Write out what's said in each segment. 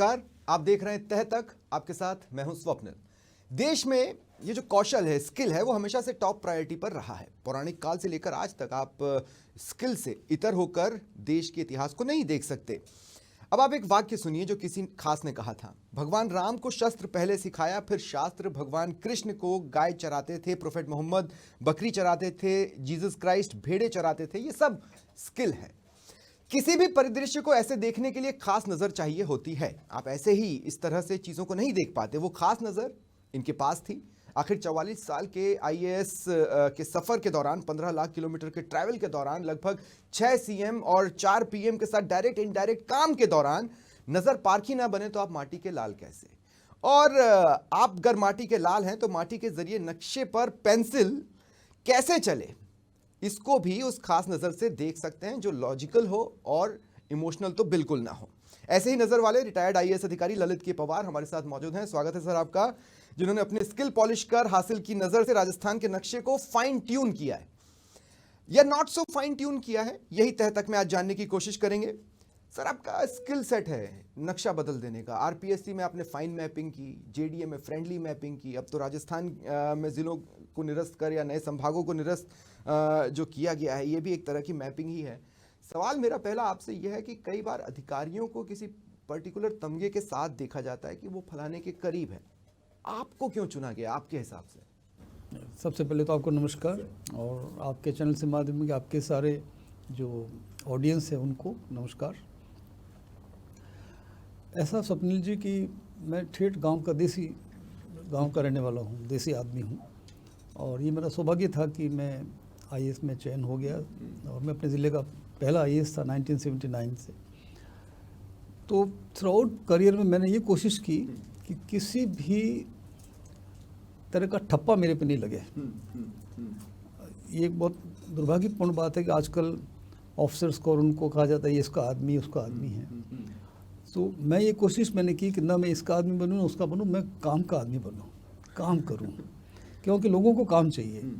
नमस्कार, आप देख रहे हैं तह तक। आपके साथ मैं हूं स्वप्निल। देश में ये जो कौशल है, स्किल है, वो हमेशा से टॉप प्रायोरिटी पर रहा है। पौराणिक काल से लेकर आज तक आप स्किल से इतर होकर देश के इतिहास को नहीं देख सकते। अब आप एक वाक्य सुनिए जो किसी खास ने कहा था। भगवान राम को शस्त्र पहले सिखाया, फिर शास्त्र। भगवान कृष्ण को गाय चराते थे, प्रोफेट मोहम्मद बकरी चराते थे, जीसस क्राइस्ट भेड़े चराते थे। ये सब स्किल है। किसी भी परिदृश्य को ऐसे देखने के लिए खास नजर चाहिए होती है। आप ऐसे ही इस तरह से चीजों को नहीं देख पाते। वो खास नजर इनके पास थी। आखिर 44 साल के आईएएस के सफर के दौरान, 15 लाख किलोमीटर के ट्रैवल के दौरान, लगभग 6 सीएम और 4 पीएम के साथ डायरेक्ट इनडायरेक्ट काम के दौरान नजर पारखी ना बने तो आप माटी के लाल कैसे? और आप अगर माटी के लाल हैं तो माटी के जरिए नक्शे पर पेंसिल कैसे चले, इसको भी उस खास नजर से देख सकते हैं जो लॉजिकल हो और इमोशनल तो बिल्कुल ना हो। ऐसे ही नजर वाले रिटायर्ड आईएएस अधिकारी ललित के पवार हमारे साथ मौजूद हैं। स्वागत है सर आपका, जिन्होंने अपने स्किल पॉलिश कर हासिल की नजर से राजस्थान के नक्शे को फाइन ट्यून किया है या नॉट सो फाइन ट्यून किया है। यही तह तक में आज जानने की कोशिश करेंगे। सर, आपका स्किल सेट है नक्शा बदल देने का। आरपीएससी में आपने फाइन मैपिंग की, जेडीए में फ्रेंडली मैपिंग की, अब तो राजस्थान में जिलों को निरस्त कर या नए संभागों को निरस्त जो किया गया है, ये भी एक तरह की मैपिंग ही है। सवाल मेरा पहला आपसे यह है कि कई बार अधिकारियों को किसी पर्टिकुलर तमगे के साथ देखा जाता है कि वो फलाने के करीब है। आपको क्यों चुना गया आपके हिसाब से? सबसे पहले तो आपको नमस्कार, और आपके चैनल से माध्यम के आपके सारे जो ऑडियंस है उनको नमस्कार। ऐसा स्वप्निल जी कि मैं ठेठ गांव का रहने वाला हूं, देसी आदमी हूं, और ये मेरा सौभाग्य था कि मैं आईएएस में चयन हो गया, और मैं अपने ज़िले का पहला आईएएस था 1979 से। तो थ्रू आउट करियर में मैंने ये कोशिश की कि किसी भी तरह का ठप्पा मेरे पे नहीं लगे। ये एक बहुत दुर्भाग्यपूर्ण बात है कि आजकल ऑफिसर्स को और उनको कहा जाता है ये इसका आदमी उसका आदमी है। तो मैं ये कोशिश मैंने की कि ना मैं इसका आदमी बनूँ ना उसका बनूँ, मैं काम का आदमी बनूँ, काम करूँ, क्योंकि लोगों को काम चाहिए।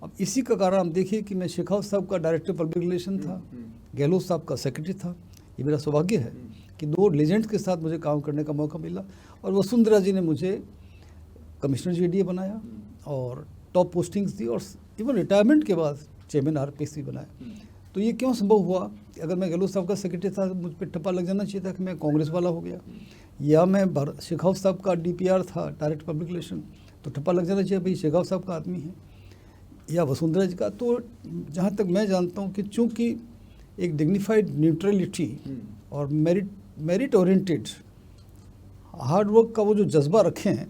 अब इसी का कारण हम देखिए कि मैं शेखावत साहब का डायरेक्टर पब्लिक रिलेशन था, गहलोत साहब का सेक्रेटरी था। ये मेरा सौभाग्य है कि दो लेजेंड्स के साथ मुझे काम करने का मौका मिला, और वसुंधरा जी ने मुझे कमिश्नर जेडीए बनाया और टॉप पोस्टिंग्स दी, और इवन रिटायरमेंट के बाद चेयरमैन आरपीएससी बनाया। तो ये क्यों संभव हुआ? अगर मैं गहलोत साहब का सेक्रेटरी था तो मुझ पर ठप्पा लग जाना चाहिए था कि मैं कांग्रेस वाला हो गया, या मैं शेखावत साहब का डीपीआर था डायरेक्ट पब्लिक रिलेशन, तो ठप्पा लग जाना चाहिए भाई शेखावत साहब का आदमी है, या वसुंधरा जी का। तो जहाँ तक मैं जानता हूँ कि चूँकि एक डिग्निफाइड न्यूट्रलिटी और मेरिट ओरिएंटेड हार्ड वर्क का वो जो जज्बा रखे हैं,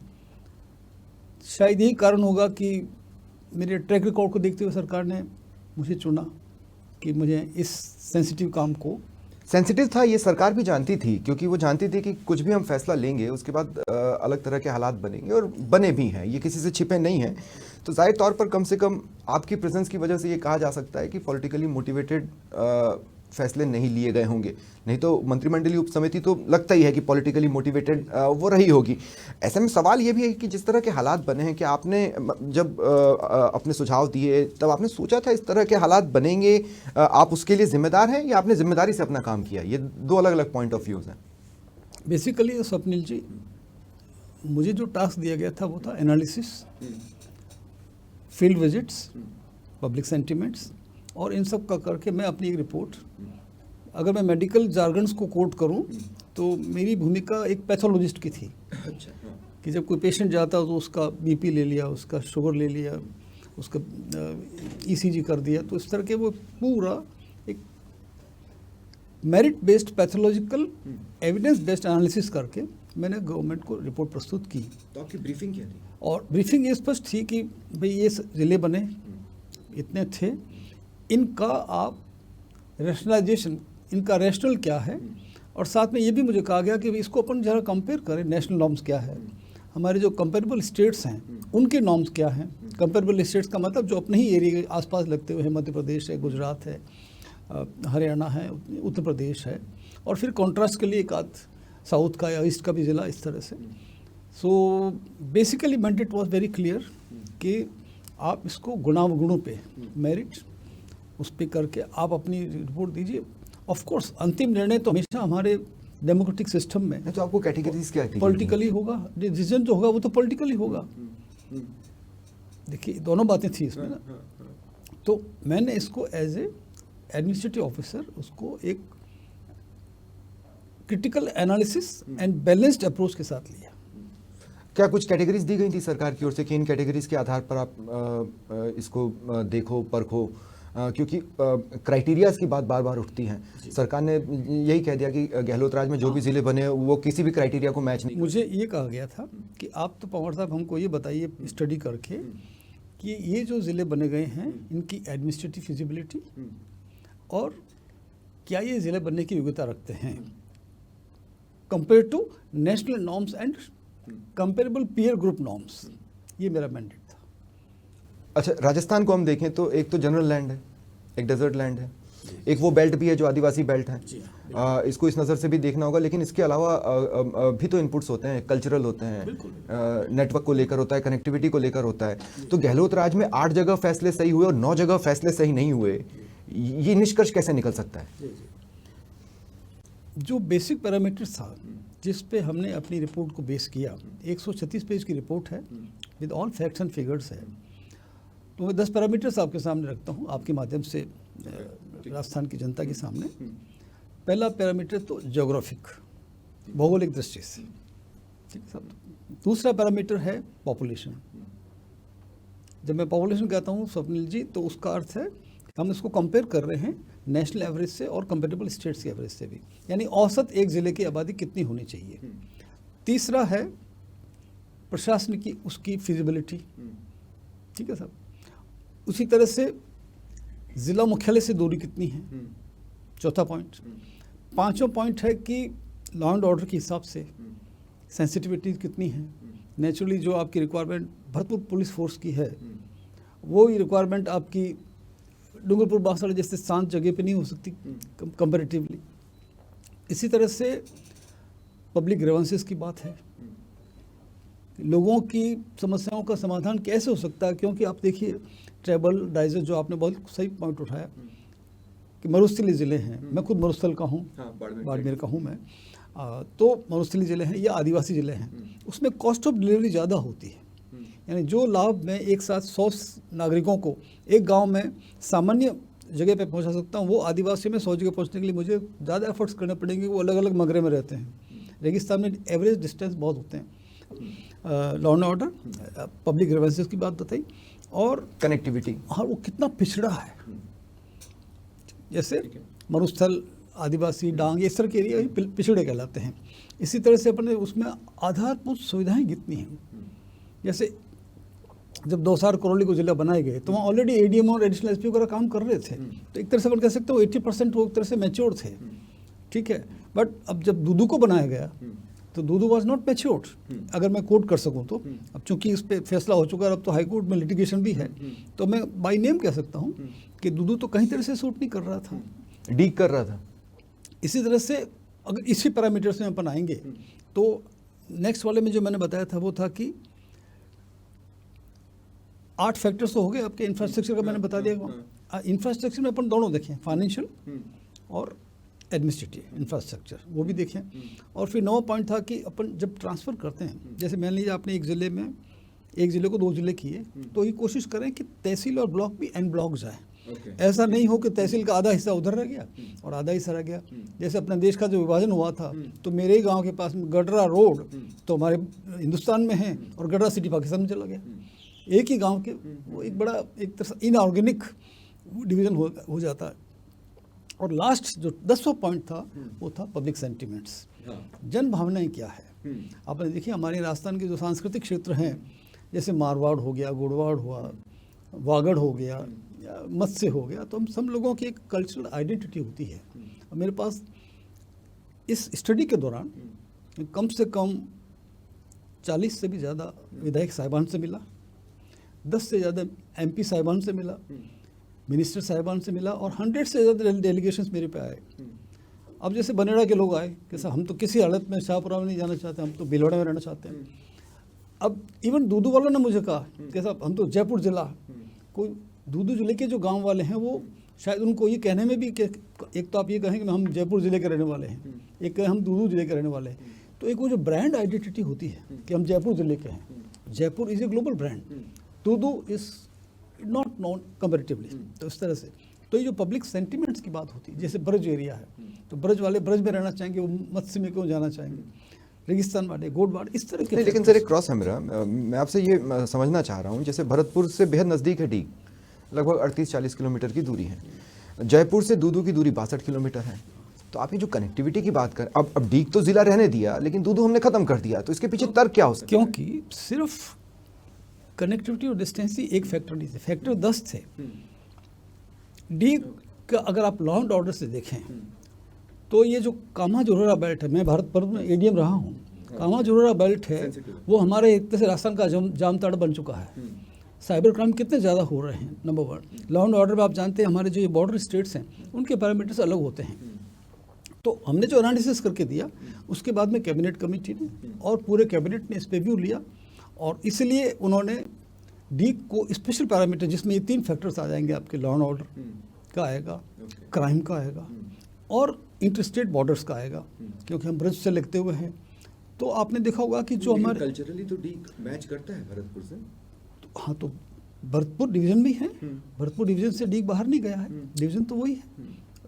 शायद यही कारण होगा कि मेरे ट्रैक रिकॉर्ड को देखते हुए सरकार ने मुझे चुना कि मुझे इस सेंसिटिव काम को। सेंसिटिव था ये सरकार भी जानती थी, क्योंकि वो जानती थी कि कुछ भी हम फैसला लेंगे उसके बाद अलग तरह के हालात बनेंगे, और बने भी हैं, ये किसी से छिपे नहीं हैं। तो जाहिर तौर पर कम से कम आपकी प्रेजेंस की वजह से ये कहा जा सकता है कि पॉलिटिकली मोटिवेटेड फैसले नहीं लिए गए होंगे। नहीं तो मंत्रिमंडलीय उप समिति तो लगता ही है कि पॉलिटिकली मोटिवेटेड वो रही होगी। ऐसे में सवाल ये भी है कि जिस तरह के हालात बने हैं, कि आपने जब अपने सुझाव दिए तब आपने सोचा था इस तरह के हालात बनेंगे, आप उसके लिए जिम्मेदार हैं या आपने जिम्मेदारी से अपना काम किया? ये दो अलग अलग पॉइंट ऑफ व्यूज हैं। बेसिकली स्वप्निल जी, मुझे जो टास्क दिया गया था वो था analysis, field visits, public sentiments, और इन सब का करके मैं अपनी एक रिपोर्ट, अगर मैं मेडिकल जार्गन्स को कोट करूं तो मेरी भूमिका एक पैथोलॉजिस्ट की थी। अच्छा। कि जब कोई पेशेंट जाता तो उसका बीपी ले लिया, उसका शुगर ले लिया, उसका ईसीजी कर दिया, तो इस तरह के वो पूरा एक merit based pathological evidence based analysis करके मैंने गवर्नमेंट को रिपोर्ट प्रस्तुत की। तो आपकी ब्रीफिंग क्या थी? और ब्रीफिंग ये स्पष्ट थी कि भाई ये जिले बने, इतने थे, इनका आप रैशनलाइजेशन, इनका रैशनल क्या है, और साथ में ये भी मुझे कहा गया कि इसको अपन जरा कंपेयर करें, नेशनल नॉर्म्स क्या है, हमारे जो कंपेरेबल स्टेट्स हैं उनके नॉर्म्स क्या हैं। कंपेरेबल स्टेट्स का मतलब जो अपने ही एरिया के आसपास लगते हुए हैं, मध्य प्रदेश है, गुजरात है, हरियाणा है, उत्तर प्रदेश है, और फिर कॉन्ट्रास्ट के लिए एक आध साउथ का या ईस्ट का भी ज़िला, इस तरह से। So basically mandate was very clear कि आप इसको गुणावगुणों पे, मेरिट उस पर करके आप अपनी रिपोर्ट दीजिए। ऑफ कोर्स अंतिम निर्णय तो हमेशा हमारे डेमोक्रेटिक सिस्टम में नहीं तो आपको कैटेगरीज क्या है? पॉलिटिकली होगा, डिसीजन जो होगा वो तो पॉलिटिकली होगा। देखिए दोनों बातें थी इसमें ना, तो मैंने इसको एज ए एडमिनिस्ट्रेटिव ऑफिसर उसको एक critical analysis and balanced approach के साथ लिया। क्या कुछ कैटेगरीज दी गई थी सरकार की ओर से कि इन कैटेगरीज के आधार पर आप इसको देखो, परखो, क्योंकि क्राइटेरियाज की बात बार बार उठती हैं। सरकार ने यही कह दिया कि गहलोत राज में जो भी जिले बने वो किसी भी क्राइटेरिया को मैच नहीं। मुझे ये कहा गया था कि आप तो पवार साहब हमको ये बताइए स्टडी करके कि ये जो ज़िले बने गए हैं इनकी एडमिनिस्ट्रेटिव फिजिबिलिटी और क्या ये ज़िले बनने की योग्यता रखते हैं compare to national norms and comparable peer group norms. ये मेरा मैंडेट था। अच्छा, राजस्थान को हम देखें तो एक तो जनरल लैंड है, एक डेजर्ट लैंड है, एक वो बेल्ट भी है जो आदिवासी बेल्ट है। इसको इस नज़र से भी देखना होगा, लेकिन इसके अलावा भी तो इनपुट्स होते हैं, कल्चरल होते हैं, नेटवर्क को लेकर होता है, कनेक्टिविटी को लेकर होता है। तो गहलोत राज में 8 जगह फैसले सही हुए और 9 जगह फैसले सही नहीं हुए, ये निष्कर्ष कैसे निकल सकता है? जो बेसिक पैरामीटर्स था जिस पे हमने अपनी रिपोर्ट को बेस किया, 136 पेज की रिपोर्ट है with all facts and figures है। तो मैं 10 पैरामीटर्स आपके सामने रखता हूँ आपके माध्यम से राजस्थान की जनता के सामने। पहला पैरामीटर तो ज्योग्राफिक, भौगोलिक दृष्टि से, ठीक है साहब। दूसरा पैरामीटर है पॉपुलेशन। जब मैं पॉपुलेशन कहता हूँ स्वप्निल जी, तो उसका अर्थ है हम इसको कंपेयर कर रहे हैं नेशनल एवरेज से और कंपेरेबल स्टेट्स के एवरेज से भी, यानी औसत एक ज़िले की आबादी कितनी होनी चाहिए। तीसरा है प्रशासन की उसकी फिजिबिलिटी, ठीक है साहब। उसी तरह से ज़िला मुख्यालय से दूरी कितनी है, चौथा पॉइंट। पांचवा पॉइंट है कि लॉ एंड ऑर्डर के हिसाब से सेंसिटिविटी कितनी है। नेचुरली जो आपकी रिक्वायरमेंट भरपूर पुलिस फोर्स की है, वो रिक्वायरमेंट आपकी डूंगरपुर बांसवाड़ा जैसे शांत जगह पे नहीं हो सकती कंपैरेटिवली। इसी तरह से पब्लिक ग्रीवेंसेस की बात है, लोगों की समस्याओं का समाधान कैसे हो सकता है, क्योंकि आप देखिए ट्राइबल डाइजर जो आपने बहुत सही पॉइंट उठाया कि मरुस्थली ज़िले हैं, मैं खुद मरुस्थल का हूँ, बाड़मेर का हूँ मैं, तो मरुस्थली ज़िले हैं या आदिवासी ज़िले हैं, उसमें कॉस्ट ऑफ डिलीवरी ज़्यादा होती है। यानी जो लाभ मैं एक साथ 100 नागरिकों को एक गांव में सामान्य जगह पे पहुंचा सकता हूं, वो आदिवासी में 100 जगह पहुंचने के लिए मुझे ज़्यादा एफर्ट्स करने पड़ेंगे। वो अलग अलग मगरे में रहते हैं, रेगिस्तान में एवरेज डिस्टेंस बहुत होते हैं। Law and order, public grievances की बात बताई, और कनेक्टिविटी, हाँ वो कितना पिछड़ा है। जैसे मरुस्थल, आदिवासी, डांग, ये इस तरह के एरिया पिछड़े कहलाते हैं। इसी तरह से अपने उसमें आधारभूत सुविधाएँ कितनी हैं। जैसे जब 2 करौली को जिला बनाए गए तो वहाँ ऑलरेडी एडीएम और एडिशनल एसपी वगैरह काम कर रहे थे, तो एक तरह से अपन कह सकते हो 80% वो एक तरह से मैच्योर थे, ठीक है। बट अब जब दूदू को बनाया गया तो दूदू वाज नॉट मैच्योर्ड, अगर मैं कोट कर सकूं तो। अब चूंकि इस पे फैसला हो चुका है, अब तो हाई कोर्ट में लिटिगेशन भी है, तो मैं बाई नेम कह सकता हूँ कि दूदू तो कहीं तरह से सूट नहीं कर रहा था, डीक कर रहा था। इसी तरह से अगर इसी पैरामीटर से अपन आएंगे तो नेक्स्ट वाले में जो मैंने बताया था वो था कि 8 फैक्टर्स तो हो गए आपके इंफ्रास्ट्रक्चर का, मैंने बता दिया। इंफ्रास्ट्रक्चर में अपन दोनों देखें, फाइनेंशियल और एडमिनिस्ट्रेटिव इंफ्रास्ट्रक्चर, वो भी देखें। और फिर 9वां पॉइंट था कि अपन जब ट्रांसफ़र करते हैं, जैसे मान लीजिए आपने एक ज़िले को 2 ज़िले किए, तो ये कोशिश करें कि तहसील और ब्लॉक भी एंड ब्लॉक जाए। ऐसा नहीं हो कि तहसील का आधा हिस्सा उधर रह गया और आधा हिस्सा रह गया। जैसे अपने देश का जो विभाजन हुआ था, तो मेरे ही गांव के पास में गडरा रोड तो हमारे हिंदुस्तान में है और गडरा सिटी पाकिस्तान में चला गया। एक ही गांव के वो एक बड़ा एक तरह से इनऑर्गेनिक डिवीज़न हो जाता है। और लास्ट जो 10वां पॉइंट था वो था पब्लिक सेंटिमेंट्स, जन भावनाएं क्या है। आपने देखिए हमारे राजस्थान के जो सांस्कृतिक क्षेत्र हैं, जैसे मारवाड़ हो गया, गोड़वाड़ हुआ, वागड़ हो गया, मत्स्य हो गया, तो हम सब लोगों की एक कल्चरल आइडेंटिटी होती है। और मेरे पास इस स्टडी के दौरान कम से कम 40 से भी ज़्यादा विधायक साहिबान से मिला, 10 से ज़्यादा MP साहिबान से मिला, मिनिस्टर साहिबान से मिला, और 100 से ज़्यादा डेलीगेशंस मेरे पे आए। अब जैसे बनेड़ा के लोग आए कि साहब हम तो किसी हालत में शाहपुरा में नहीं जाना चाहते, हम तो भीलवाड़ा में रहना चाहते हैं। अब इवन दूदू वालों ने मुझे कहा कि साहब हम तो जयपुर ज़िला, कोई दूदू जिले के जो गांव वाले हैं वो शायद उनको ये कहने में भी कि एक तो आप ये कहें कि हम जयपुर ज़िले के रहने वाले हैं, एक कहें हम दूदू ज़िले के रहने वाले हैं, तो एक वो जो ब्रांड आइडेंटिटी होती है कि हम जयपुर ज़िले के हैं, Jaipur is a global brand, Dudu is not known comparatively. तो इस तरह से तो ये जो पब्लिक सेंटिमेंट्स की बात होती है, जैसे ब्रज एरिया है तो ब्रज वाले ब्रज में रहना चाहेंगे, वो मत्स्य में क्यों जाना चाहेंगे, रेगिस्तान वाले गोडवाड़, इस तरह के। लेकिन सर एक क्रॉस है मेरा, मैं आपसे ये समझना चाह रहा हूँ, जैसे भरतपुर से बेहद नज़दीक है डीग, लगभग 38-40 किलोमीटर की दूरी है, जयपुर से दूदू की दूरी 62 किलोमीटर है। तो आप ये जो कनेक्टिविटी की बात कर, अब डीग तो जिला रहने दिया लेकिन दूदू हमने खत्म कर दिया, तो इसके पीछे तर्क क्या हो सकता है? क्योंकि सिर्फ कनेक्टिविटी और डिस्टेंस ही एक फैक्टर नहीं थे, फैक्टर 10 थे। डीग का अगर आप लॉ एंड ऑर्डर से देखें तो ये जो कामा जोहरा बेल्ट है, मैं भारत में एडीएम रहा हूँ, कामा जोहरा बेल्ट है वो हमारे एक तरह से राजस्थान का जामताड़ बन चुका है। साइबर क्राइम कितने ज़्यादा हो रहे हैं, नंबर 1। लॉ एंड ऑर्डर में आप जानते हैं हमारे जो ये बॉर्डर स्टेट्स हैं उनके पैरामीटर्स अलग होते हैं। तो हमने जो एनालिसिस करके दिया उसके बाद में कैबिनेट कमेटी ने और पूरे कैबिनेट ने इस पे व्यू लिया, और इसलिए उन्होंने डीग को स्पेशल पैरामीटर, जिसमें ये 3 फैक्टर्स आ जाएंगे, आपके लॉ एंड ऑर्डर का आएगा, क्राइम का आएगा और इंटरस्टेट बॉर्डर्स का आएगा, क्योंकि हम ब्रज से लगते हुए हैं। तो आपने देखा होगा कि जो हमारे कल्चरली तो डीग मैच करता है भरतपुर से। हाँ, तो भरतपुर डिवीजन भी है, भरतपुर डिवीजन से डीग बाहर नहीं गया है, डिवीजन तो वही है,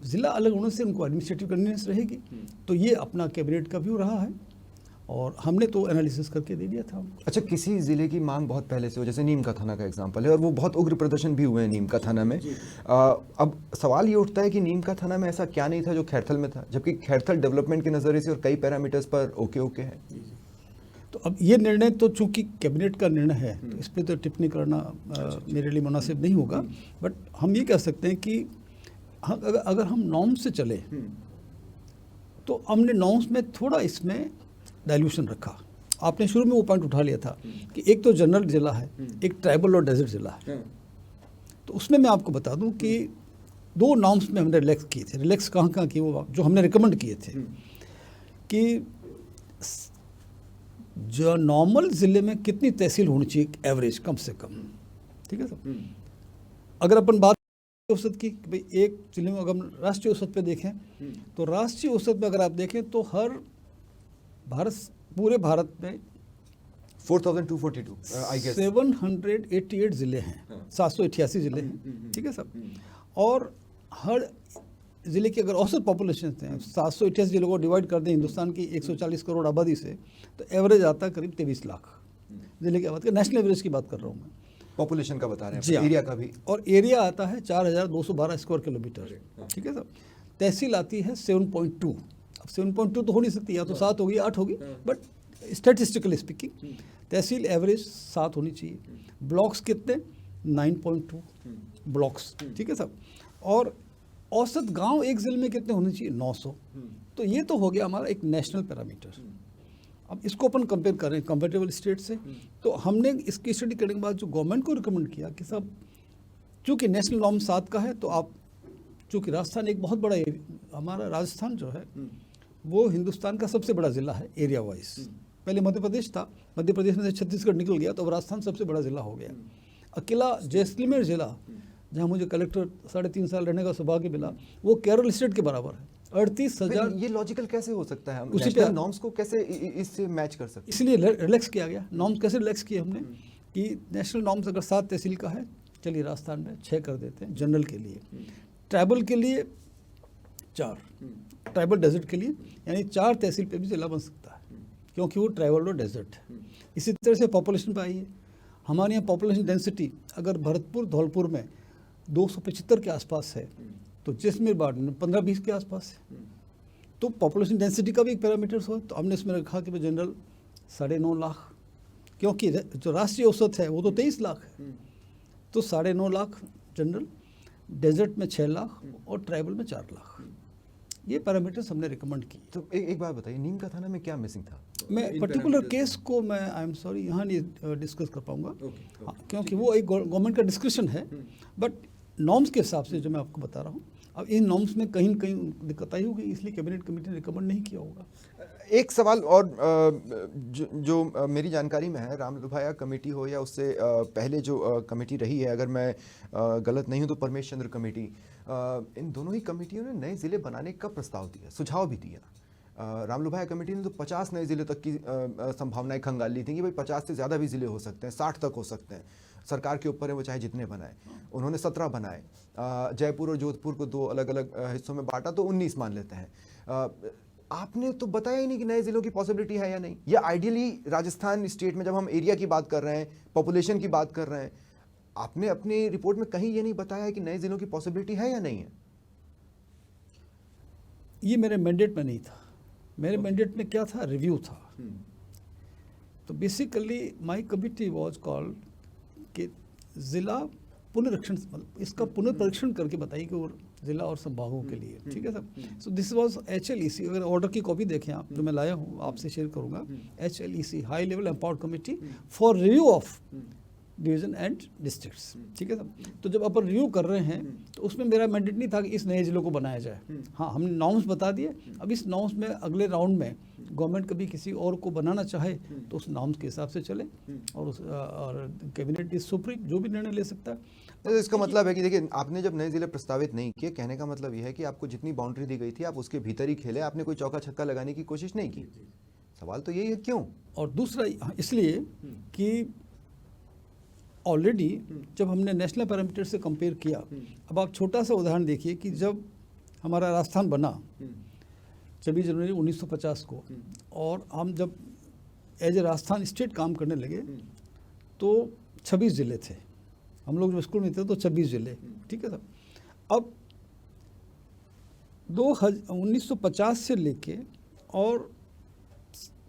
जिला अलग होने से उनको एडमिनिस्ट्रेटिव कन्वीनियंस रहेगी। तो ये अपना कैबिनेट का व्यू रहा है और हमने तो एनालिसिस करके दे दिया था। अच्छा, किसी ज़िले की मांग बहुत पहले से हो, जैसे नीम का थाना का एग्जांपल है, और वो बहुत उग्र प्रदर्शन भी हुए हैं नीम का थाना में। अब सवाल ये उठता है कि नीम का थाना में ऐसा क्या नहीं था जो खैरथल में था, जबकि खैरथल डेवलपमेंट के नज़रिए से और कई पैरामीटर्स पर ओके है। तो अब ये निर्णय तो चूंकि कैबिनेट का निर्णय है तो इस पर तो टिप्पणी करना मेरे लिए मुनासिब नहीं होगा, बट हम ये कह सकते हैं कि अगर हम नॉर्म्स से चले तो हमने नॉर्म्स में थोड़ा इसमें डाइल्यूशन रखा। आपने शुरू में वो पॉइंट उठा लिया था कि एक तो जनरल जिला है, एक ट्राइबल और डेजर्ट जिला है। तो उसमें मैं आपको बता दूं कि 2 नॉर्म्स में हमने रिलैक्स किए थे। रिलैक्स कहाँ किए, वो जो हमने रिकमेंड किए थे कि जो नॉर्मल ज़िले में कितनी तहसील होनी चाहिए एवरेज, कम से कम, ठीक है सर। अगर अपन बात औसत की भाई एक जिले में, अगर हम राष्ट्रीय औसत पे देखें तो राष्ट्रीय औसत में अगर आप देखें तो हर पूरे भारत में 4242 आई गेस 788 ज़िले हैं, 788 ज़िले हैं, ठीक है सर। और हर ज़िले की अगर औसत पॉपुलेशन है 788 ज़िलों को डिवाइड कर दें हिंदुस्तान की 140 करोड़ आबादी से, तो एवरेज आता है करीब 23 लाख ज़िले की आबादी। नेशनल एवरेज की बात कर रहा हूँ मैं, पॉपुलेशन का बता रहे जी हैं, हाँ। एरिया का भी। और एरिया आता है 4212 स्क्वायर किलोमीटर, ठीक है सर। तहसील आती है 7.2। अब 7.2 तो हो नहीं सकती, या तो 7 होगी 8 होगी, but statistically speaking tehsil average 7 होनी चाहिए। ब्लॉक्स कितने, 9.2 ब्लॉक्स, ठीक है सर। और औसत गांव एक जिले में कितने होने चाहिए, 900। तो ये तो हो गया हमारा एक नेशनल पैरामीटर। अब इसको अपन कंपेयर करें कंपेरेटिबल स्टेट से, तो हमने इसकी स्टडी करने के बाद जो गवर्नमेंट को रिकमेंड किया कि सब चूँकि नेशनल नॉर्म 7 का है, तो आप चूँकि राजस्थान एक बहुत बड़ा हमारा राजस्थान जो है वो हिंदुस्तान का सबसे बड़ा ज़िला है एरिया वाइज। पहले मध्य प्रदेश था, मध्य प्रदेश में से छत्तीसगढ़ निकल गया तो अब राजस्थान सबसे बड़ा ज़िला हो गया। अकेला जैसलमेर ज़िला, जहाँ मुझे कलेक्टर 3.5 साल रहने का सौभाग्य मिला, वो केरल स्टेट के बराबर है। 38,000। ये लॉजिकल कैसे हो सकता है, हम उसी नेशनल पे नॉर्म्स को कैसे इससे मैच कर सकते हैं? इसलिए रिलैक्स किया गया। नॉर्म्स कैसे रिलैक्स किए हमने कि नेशनल नॉर्म्स अगर 7 तहसील का है, चलिए राजस्थान में 6 कर देते हैं जनरल के लिए, ट्राइबल के लिए 4, ट्राइबल डेजर्ट के लिए, यानी 4 तहसील पे भी जिला बन सकता है क्योंकि वो ट्राइबल और डेजर्ट है। इसी तरह से पॉपुलेशन पे आइए, हमारे यहाँ पॉपुलेशन डेंसिटी अगर भरतपुर धौलपुर में 275 के आसपास है, तो जैसलमेर बाढ़ में 15-20 के आसपास है। तो पॉपुलेशन डेंसिटी का भी एक पैरामीटर्स हो, तो हमने इसमें रखा कि जनरल 9.5 लाख, क्योंकि जो राष्ट्रीय औसत है वो तो 23 लाख है, तो 9.5 लाख जनरल, डेजर्ट में 6 लाख और ट्राइबल में 4 लाख। ये पैरामीटर्स हमने रिकमेंड की। तो एक बात बताइए, नीम का थाना में क्या मिसिंग था? मैं पर्टिकुलर केस को मैं आई एम सॉरी यहाँ नहीं डिस्कस कर पाऊँगा, क्योंकि वो एक गवर्नमेंट का डिस्क्रिप्शन है। बट नॉर्म्स के हिसाब से जो मैं आपको बता रहा हूँ, अब इन नॉर्म्स में कहीं न कहीं दिक्कत आई होगी, इसलिए कैबिनेट कमेटी ने रिकमेंड नहीं किया होगा। एक सवाल और जो मेरी जानकारी में है, राम लुभाया कमेटी हो या उससे पहले जो कमेटी रही है, अगर मैं गलत नहीं हूं तो परमेश चंद्र कमेटी, इन दोनों ही कमेटियों ने नए ज़िले बनाने का प्रस्ताव दिया, सुझाव भी दिया। राम लुभाया कमेटी ने तो 50 नए ज़िले तक की संभावनाएं खंगाली थी कि भाई 50 से ज़्यादा भी ज़िले हो सकते हैं, 60 तक हो सकते हैं, सरकार के ऊपर है वो चाहे जितने बनाए। उन्होंने 17 बनाए, जयपुर और जोधपुर को 2 अलग अलग हिस्सों में बांटा तो 19 मान लेते हैं। आपने तो बताया ही नहीं कि नए जिलों की पॉसिबिलिटी है या नहीं। या आइडियली राजस्थान स्टेट में जब हम एरिया की बात कर रहे हैं, पॉपुलेशन की बात कर रहे हैं, आपने अपनी रिपोर्ट में कहीं ये नहीं बताया है कि नए जिलों की पॉसिबिलिटी है या नहीं है? ये मेरे मैंडेट में नहीं था। मेरे मैंडेट में क्या था, रिव्यू था। तो basically my committee was called कि जिला पुनरीक्षण, मतलब इसका पुनर्परीक्षण करके बताइए कि वो जिला और संभागों के लिए, ठीक है sir. So this was HLEC, अगर ऑर्डर की कॉपी देखें आप, जो मैं लाया हूँ आपसे शेयर करूँगा, HLEC high level empowered committee for review of division and districts, ठीक है सर। तो जब अपन रिव्यू कर रहे हैं तो उसमें मेरा मैंडेट नहीं था कि इस नए जिलों को बनाया जाए। हाँ, हमने नॉर्म्स बता दिए। अब इस नॉर्म्स में अगले राउंड में गवर्नमेंट कभी किसी और को बनाना चाहे तो उस नॉर्म्स के हिसाब से चले, और कैबिनेट इज सुप्रीम, जो भी निर्णय ले सकता है। तो इसका मतलब है कि देखिए, आपने जब नए जिले प्रस्तावित नहीं किए, कहने का मतलब यह है कि आपको जितनी बाउंड्री दी गई थी आप उसके भीतर ही खेले, आपने कोई चौका छक्का लगाने की कोशिश नहीं की। सवाल तो यही है, क्यों? और दूसरा इसलिए कि ऑलरेडी जब हमने नेशनल पैरामीटर से कंपेयर किया, अब आप छोटा सा उदाहरण देखिए कि जब हमारा राजस्थान बना 26 जनवरी 1950 को, और हम जब एज ए राजस्थान स्टेट काम करने लगे तो 26 ज़िले थे। हम लोग जो स्कूल में थे तो 26 ज़िले, ठीक है सर। अब 1950 से लेके और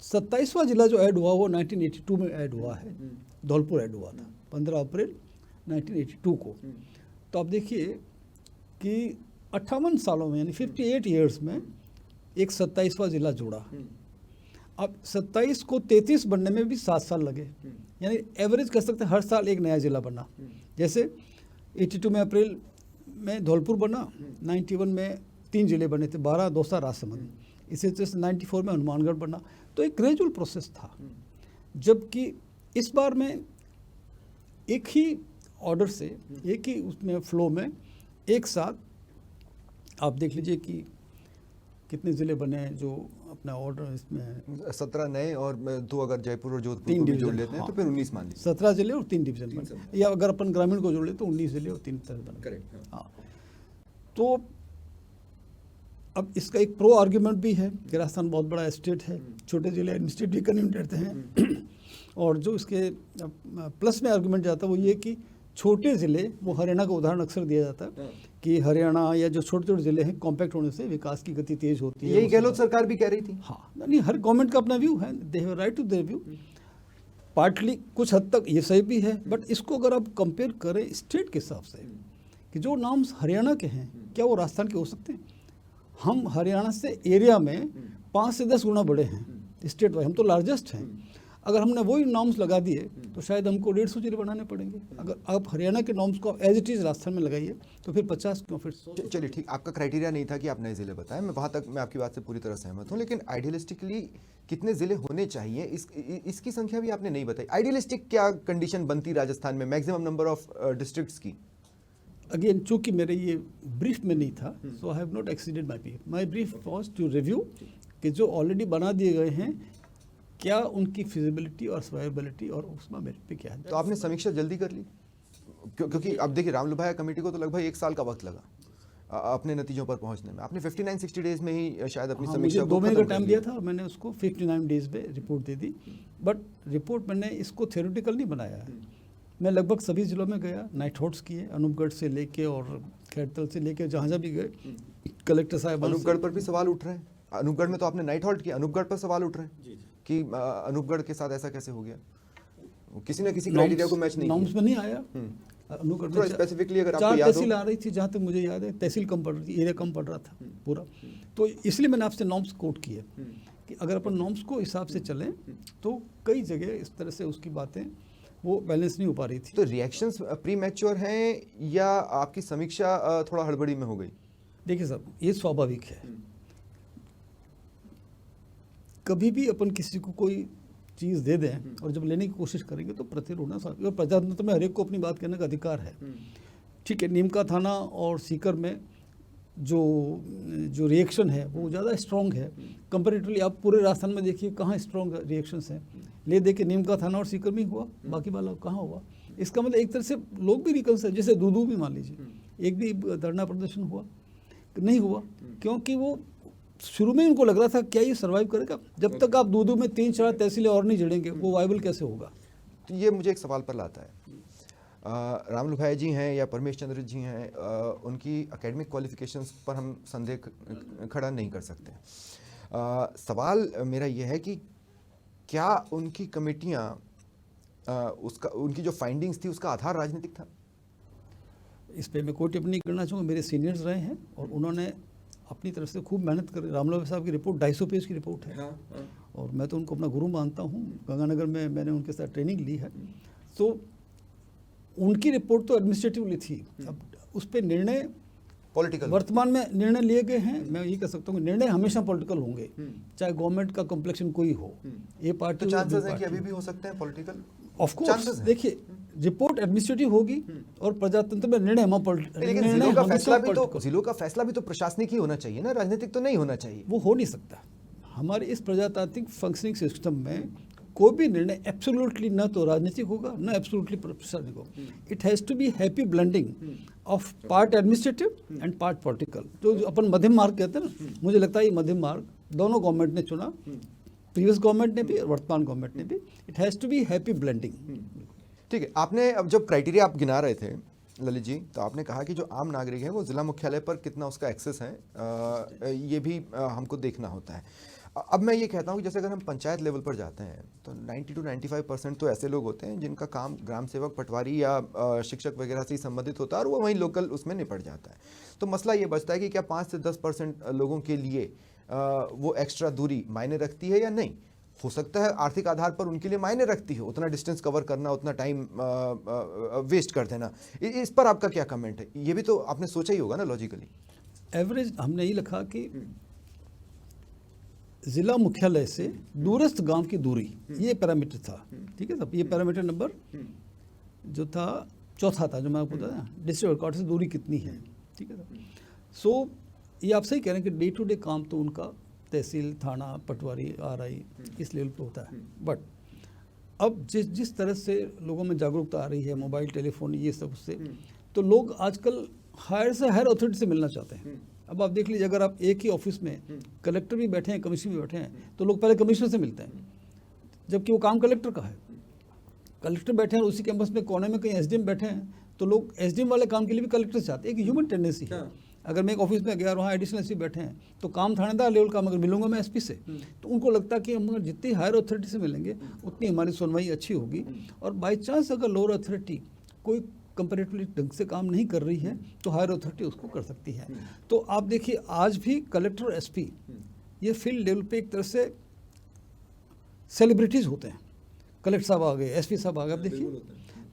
27वां जिला जो ऐड हुआ वो 1982 में ऐड हुआ है, धौलपुर ऐड हुआ था 15 अप्रैल 1982 को। तो आप देखिए कि 58 सालों में, यानी 58 ईयर्स में एक 27वां जिला जुड़ा। अब 27 को 33 बनने में भी 7 साल लगे, यानी एवरेज कह सकते हैं हर साल एक नया जिला बना। जैसे 82 में अप्रैल में धौलपुर बना, 91 में 3 जिले बने थे, 12, दौसा, राजसमंद। इसी तरह से 94 में हनुमानगढ़ बना। तो एक ग्रेजुअल प्रोसेस था। जबकि इस बार में एक ही ऑर्डर से, एक ही उसमें फ्लो में एक साथ आप देख लीजिए कि कितने ज़िले बने हैं जो अपना ऑर्डर इसमें 17 नए और 2 अगर जयपुर और जोधपुर को भी जोड़ लेते हैं तो फिर 19 मान लीजिए। 17 ज़िले और 3 डिवीजन बने, या अगर अपन ग्रामीण को जोड़ ले तो 19 ज़िले और 3 तरह बने। करेक्ट। हाँ, तो अब इसका एक प्रो आर्ग्यूमेंट भी है कि राजस्थान बहुत बड़ा स्टेट है, छोटे जिले एडमिनिस्ट्रेटिव कन्वीनियंट हैं। और जो इसके प्लस में आर्गुमेंट जाता है वो ये कि छोटे ज़िले, वो हरियाणा का उदाहरण अक्सर दिया जाता है कि हरियाणा या जो छोटे छोटे ज़िले हैं कॉम्पैक्ट होने से विकास की गति तेज होती है। यही गहलोत सरकार भी कह रही थी। हाँ, नहीं, हर गवर्नमेंट का अपना व्यू है, they have right to their view. Partly कुछ हद तक ये सही भी है, बट इसको अगर आप कंपेयर करें स्टेट के हिसाब से कि जो नाम्स हरियाणा के हैं क्या वो राजस्थान के हो सकते हैं? हम हरियाणा से एरिया में 5 से 10 गुना बड़े हैं स्टेट वाइज, हम तो लार्जेस्ट हैं। अगर हमने वही नॉर्म्स लगा दिए तो शायद हमको 150 जिले बनाने पड़ेंगे। अगर आप हरियाणा के नॉर्म्स को एज इट इज़ राजस्थान में लगाइए तो फिर 50 क्यों, फिर चलिए ठीक, आपका क्राइटेरिया नहीं था कि आप नए जिले बताएं, मैं वहाँ तक मैं आपकी बात से पूरी तरह सहमत हूँ। लेकिन आइडियलिस्टिकली कितने जिले होने चाहिए इसकी संख्या भी आपने नहीं बताई। आइडियलिस्टिक क्या कंडीशन बनती राजस्थान में मैक्सिमम नंबर ऑफ डिस्ट्रिक्ट्स की? अगेन चूंकि मेरे ये ब्रीफ में नहीं था, so I have not exceeded my brief. My brief was to review कि जो ऑलरेडी बना दिए गए हैं क्या उनकी फिजिबिलिटी और सर्वाइवेबिलिटी और उसमें मेरिट पे क्या है। तो आपने समीक्षा जल्दी कर ली? क्योंकि अब देखिए, राम लुभाया कमेटी को तो लगभग 1 साल का वक्त लगा अपने नतीजों पर पहुंचने में। आपने 59-60 डेज में ही शायद अपनी समीक्षा को 2 महीने का टाइम दिया था, मैंने उसको 59 डेज पे report they the. But report मैंने इसको थ्योरेटिकल नहीं बनाया है। मैं लगभग सभी जिलों में गया, नाइट हॉल्ट्स किए, अनूपगढ़ से लेके और खैरतल से लेके जहाँ जहाँ भी गए, कलेक्टर साहब। अनूपगढ़ पर भी सवाल उठ रहे हैं। अनूपगढ़ में तो आपने नाइट हॉल्ट किया, अनूपगढ़ पर सवाल उठ रहे हैं कि अनूपगढ़ के साथ ऐसा कैसे हो गया? किसी न किसी क्राइटेरिया को मैच नहीं किया। नॉर्म्स में नहीं आया। अनूपगढ़ में स्पेसिफिकली अगर आपको 4 याद हो, तहसील आ रही थी, जहाँ तक मुझे याद है तहसील कम पड़ रही थी, एरिया कम पड़ रहा था पूरा। तो इसलिए मैंने आपसे नॉर्म्स कोट किए कि अगर अपन नॉर्म्स को हिसाब से चलें तो कई जगह इस तरह से उसकी बातें वो बैलेंस नहीं हो पा रही थी। तो रिएक्शंस प्री मैच्योर हैं या आपकी समीक्षा थोड़ा हड़बड़ी में हो गई? देखिए साहब, ये स्वाभाविक है। कभी भी अपन किसी को कोई चीज़ दे दें और जब लेने की कोशिश करेंगे तो प्रतिरोध होना स्वाभाविक है। प्रजातंत्र में हर एक को अपनी बात कहने का अधिकार है। ठीक है, नीमका थाना और सीकर में जो रिएक्शन है वो ज़्यादा स्ट्रॉन्ग है कंपेरेटिवली। आप पूरे राजस्थान में देखिए कहाँ स्ट्रॉन्ग रिएक्शंस हैं। ले दे के नीमका थाना और सीकर में हुआ, बाकी वाला कहाँ हुआ। इसका मतलब एक तरह से लोग भी रिकन्सिडर, जैसे दूदू भी मान लीजिए, एक भी धरना प्रदर्शन हुआ नहीं हुआ, क्योंकि वो शुरू में उनको लग रहा था क्या ये सर्वाइव करेगा। जब तक आप दूदू में 3-4 तहसीलें और नहीं जड़ेंगे वो वायबल कैसे होगा। तो ये मुझे एक सवाल पर लाता है, रामलू भाई जी हैं या परमेश चंद्र जी हैं, उनकी एकेडमिक क्वालिफिकेशंस पर हम संदेह खड़ा नहीं कर सकते। सवाल मेरा ये है कि क्या उनकी कमेटियां, उनकी जो फाइंडिंग्स थी उसका आधार राजनीतिक था? इस पे मैं कोई टिप्पणी करना चाहूँगा। मेरे सीनियर्स रहे हैं और उन्होंने अपनी तरफ से खूब मेहनत करी। रामलू साहब की रिपोर्ट 250 पेज की रिपोर्ट है। और मैं तो उनको अपना गुरु मानता हूँ। गंगानगर में मैंने उनके साथ ट्रेनिंग ली है। तो उनकी रिपोर्ट तो एडमिनिस्ट्रेटिवली थी। अब उस पर निर्णय पॉलिटिकल वर्तमान में निर्णय लिए गए हैं। मैं ये कह सकता हूँ कि निर्णय हमेशा पॉलिटिकल होंगे, चाहे गवर्नमेंट का कॉम्प्लेक्शन कोई हो। ये पार्टी तो चांसेस हैं कि अभी भी हो सकते हैं पॉलिटिकल। ऑफ कोर्स देखिए, रिपोर्ट एडमिनिस्ट्रेटिव होगी और प्रजातंत्र में निर्णय लेकिन जिलों का फैसला भी तो प्रशासनिक ही होना चाहिए ना, राजनीतिक तो नहीं होना चाहिए। वो हो नहीं सकता। हमारे इस प्रजातांत्रिक फंक्शनिंग सिस्टम में कोई भी निर्णय एब्सोल्युटली ना तो राजनीतिक होगा ना एब्सोल्युटली प्रशासनिक होगा। It has to be happy blending of part administrative and part political. जो अपन मध्यम मार्ग कहते हैं ना, मुझे लगता है ये मध्यम मार्ग दोनों गवर्नमेंट ने चुना, प्रीवियस गवर्नमेंट ने भी और वर्तमान गवर्नमेंट ने भी। It has to be happy blending. ठीक है, आपने अब जब क्राइटेरिया आप गिना रहे थे ललित जी, तो आपने कहा कि जो आम नागरिक है वो जिला मुख्यालय पर कितना उसका एक्सेस है, ये भी हमको देखना होता है। अब मैं ये कहता हूँ कि जैसे अगर हम पंचायत लेवल पर जाते हैं तो 90 to 95% तो ऐसे लोग होते हैं जिनका काम ग्राम सेवक, पटवारी या शिक्षक वगैरह से ही संबंधित होता है और वो वहीं लोकल उसमें निपट जाता है। तो मसला ये बचता है कि क्या 5 से 10% लोगों के लिए वो एक्स्ट्रा दूरी मायने रखती है या नहीं। हो सकता है आर्थिक आधार पर उनके लिए मायने रखती है, उतना डिस्टेंस कवर करना, उतना टाइम वेस्ट कर देना। इस पर आपका क्या कमेंट है? ये भी तो आपने सोचा ही होगा ना लॉजिकली। एवरेज हमने ये लिखा कि जिला मुख्यालय से दूरस्थ गांव की दूरी, ये पैरामीटर था। ठीक है साहब, ये पैरामीटर नंबर जो था चौथा था, जो मैं आपको बताया डिस्ट्रिक्ट हेडक्वार्टर से दूरी कितनी है। ठीक है साहब। सो ये आप सही कह रहे हैं कि डे टू डे काम तो उनका तहसील, थाना, पटवारी, आरआई इस लेवल पे होता है। बट अब जिस तरह से लोगों में जागरूकता आ रही है, मोबाइल, टेलीफोन, ये सब से, तो लोग आजकल हायर से हायर अथॉरिटी से मिलना चाहते हैं। अब आप देख लीजिए, अगर आप एक ही ऑफिस में कलेक्टर भी बैठे हैं, कमिश्नर भी बैठे हैं, तो लोग पहले कमिश्नर से मिलते हैं, जबकि वो काम कलेक्टर का है। कलेक्टर बैठे हैं, उसी कैंपस में कोने में कहीं एसडीएम बैठे हैं, तो लोग एसडीएम वाले काम के लिए भी कलेक्टर चाहते हैं। एक ह्यूमन टेंडेंसी है। अगर मैं एक ऑफिस में गया और वहाँ एडिशनल एसपी बैठे हैं, तो काम थानेदार लेवल का, मगर मिलूंगा मैं एसपी से, तो उनको लगता है कि हम अगर जितनी हायर अथॉरिटी से मिलेंगे उतनी हमारी सुनवाई अच्छी होगी। और बाई चांस अगर लोअर अथॉरिटी कोई कंपेरेटिवली ढंग से काम नहीं कर रही है तो हायर अथॉरिटी उसको कर सकती है। तो आप देखिए, आज भी कलेक्टर और एसपी ये फील्ड लेवल पे एक तरह से सेलिब्रिटीज़ होते हैं। कलेक्टर साहब आ गए, एसपी साहब आ गए, आप देखिए,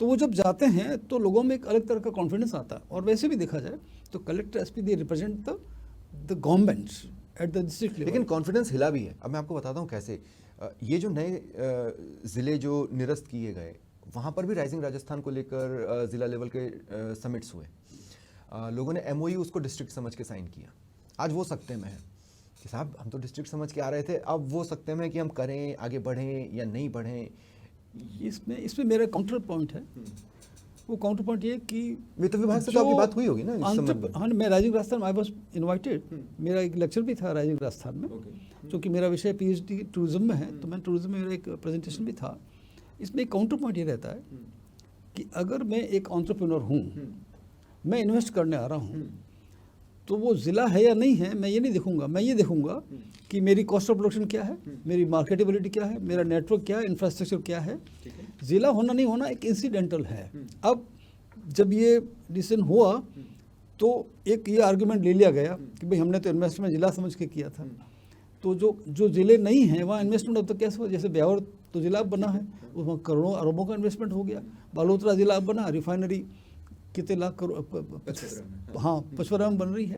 तो वो जब जाते हैं तो लोगों में एक अलग तरह का कॉन्फिडेंस आता है। और वैसे भी देखा जाए तो collector, SP, they represent the government at the district level. लेकिन कॉन्फिडेंस हिला भी है। अब मैं आपको बताता हूँ कैसे। ये जो नए ज़िले जो निरस्त किए गए, वहाँ पर भी राइजिंग राजस्थान को लेकर ज़िला लेवल के समिट्स हुए। लोगों ने एमओयू उसको डिस्ट्रिक्ट समझ के साइन किया। आज वो सकते में है कि साहब हम तो डिस्ट्रिक्ट समझ के आ रहे थे, अब वो सकते में कि हम करें, आगे बढ़ें या नहीं बढ़ें। इसमें मेरा काउंटर पॉइंट है। वो काउंटर पॉइंट ये कि वित्त विभाग से तो आपकी बात हुई होगी ना इस संबंध में? हाँ, मैं rising Rajasthan, I was invited. मेरा एक लेक्चर भी था राइजिंग राजस्थान में, क्योंकि मेरा विषय पीएचडी टूरिज्म में है, तो मैं टूरिज्म में मेरा एक प्रेजेंटेशन भी था। इसमें एक काउंटर पॉइंट ये रहता है कि अगर मैं एक एंटरप्रेन्योर हूँ, मैं इन्वेस्ट करने आ रहा हूँ, तो वो ज़िला है या नहीं है मैं ये नहीं देखूंगा। मैं ये देखूंगा कि मेरी कॉस्ट ऑफ प्रोडक्शन क्या है, मेरी मार्केटेबिलिटी क्या है, मेरा नेटवर्क क्या है, इंफ्रास्ट्रक्चर क्या है। ज़िला होना नहीं होना एक इंसिडेंटल है। अब जब ये डिसीजन हुआ तो एक ये आर्गुमेंट ले लिया गया कि भाई हमने तो इन्वेस्टमेंट ज़िला समझ के किया था, तो जो ज़िले नहीं हैं वहाँ इन्वेस्टमेंट अब तक कैसे हुआ। जैसे ब्यावर तो ज़िला अब बना है, उसमें करोड़ों अरबों का इन्वेस्टमेंट हो गया। बालोतरा ज़िला अब बना, रिफाइनरी कितने लाख करोड़, हाँ 55 बन रही है।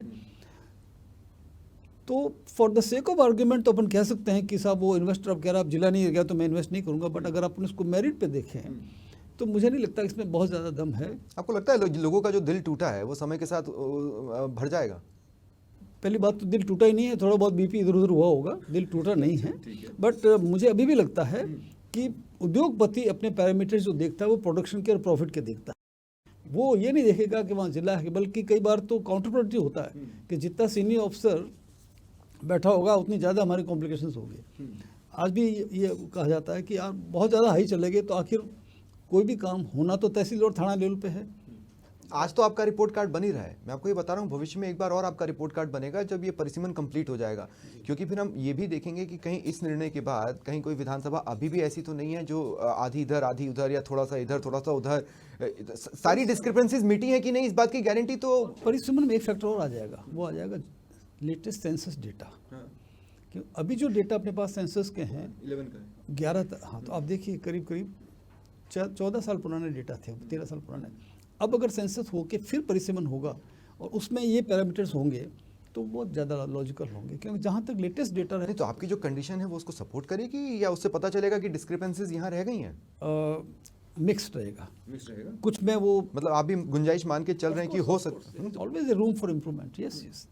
तो for the sake of argument तो अपन कह सकते हैं कि साहब वो इन्वेस्टर अब कह रहा है अब जिला नहीं गया तो मैं इन्वेस्ट नहीं करूँगा, बट अगर अपन उसको मेरिट पे देखें तो मुझे नहीं लगता इसमें बहुत ज़्यादा दम है। आपको लगता है लोगों का जो दिल टूटा है वो समय के साथ भर जाएगा? पहली बात तो दिल टूटा ही नहीं है, थोड़ा बहुत बीपी इधर उधर हुआ होगा, दिल टूटा नहीं है। बट मुझे अभी भी लगता है कि उद्योगपति अपने पैरामीटर्स जो देखता है वो प्रोडक्शन के और प्रॉफिट के देखता है। वो ये नहीं देखेगा कि वहाँ जिला है, बल्कि कई बार तो काउंटर प्रोडक्टिव होता है कि जितना सीनियर ऑफिसर बैठा होगा उतनी ज़्यादा हमारे कॉम्प्लिकेशंस होंगे। आज भी ये कहा जाता है कि यार बहुत ज़्यादा हाई चले गए तो आखिर कोई भी काम होना तो तहसील और थाना लेवल पे है। आज तो आपका रिपोर्ट कार्ड बन ही रहा है, मैं आपको ये बता रहा हूँ, भविष्य में एक बार और आपका रिपोर्ट कार्ड बनेगा जब ये परिसीमन कंप्लीट हो जाएगा, क्योंकि फिर हम ये भी देखेंगे कि कहीं इस निर्णय के बाद कहीं कोई विधानसभा अभी भी ऐसी तो नहीं है जो आधी इधर आधी उधर या थोड़ा सा इधर थोड़ा सा उधर, सारी डिस्क्रिपेंसीज मिटी है कि नहीं, इस बात की गारंटी तो। परिसीमन में एक फैक्टर और आ जाएगा, वो आ जाएगा लेटेस्ट सेंसस डेटा। क्यों अभी जो डेटा अपने पास सेंसस के हैं 11 का है। 11, हाँ, तो आप देखिए करीब करीब 14 साल पुराने डेटा थे, 13 साल पुराने। अब अगर सेंसस हो के फिर परिसीमन होगा और उसमें ये पैरामीटर्स होंगे तो बहुत ज़्यादा लॉजिकल होंगे, क्योंकि जहाँ तक लेटेस्ट डेटा नहीं तो आपकी जो कंडीशन है वो उसको सपोर्ट करेगी या उससे पता चलेगा कि डिस्क्रिपेंसीज यहाँ रह गई हैं? मिक्स्ड रहेगा, मिक्स रहेगा। कुछ में वो मतलब आप भी गुंजाइश मान के चल रहे हैं कि हो सकता। Always a room for improvement. Yes yes,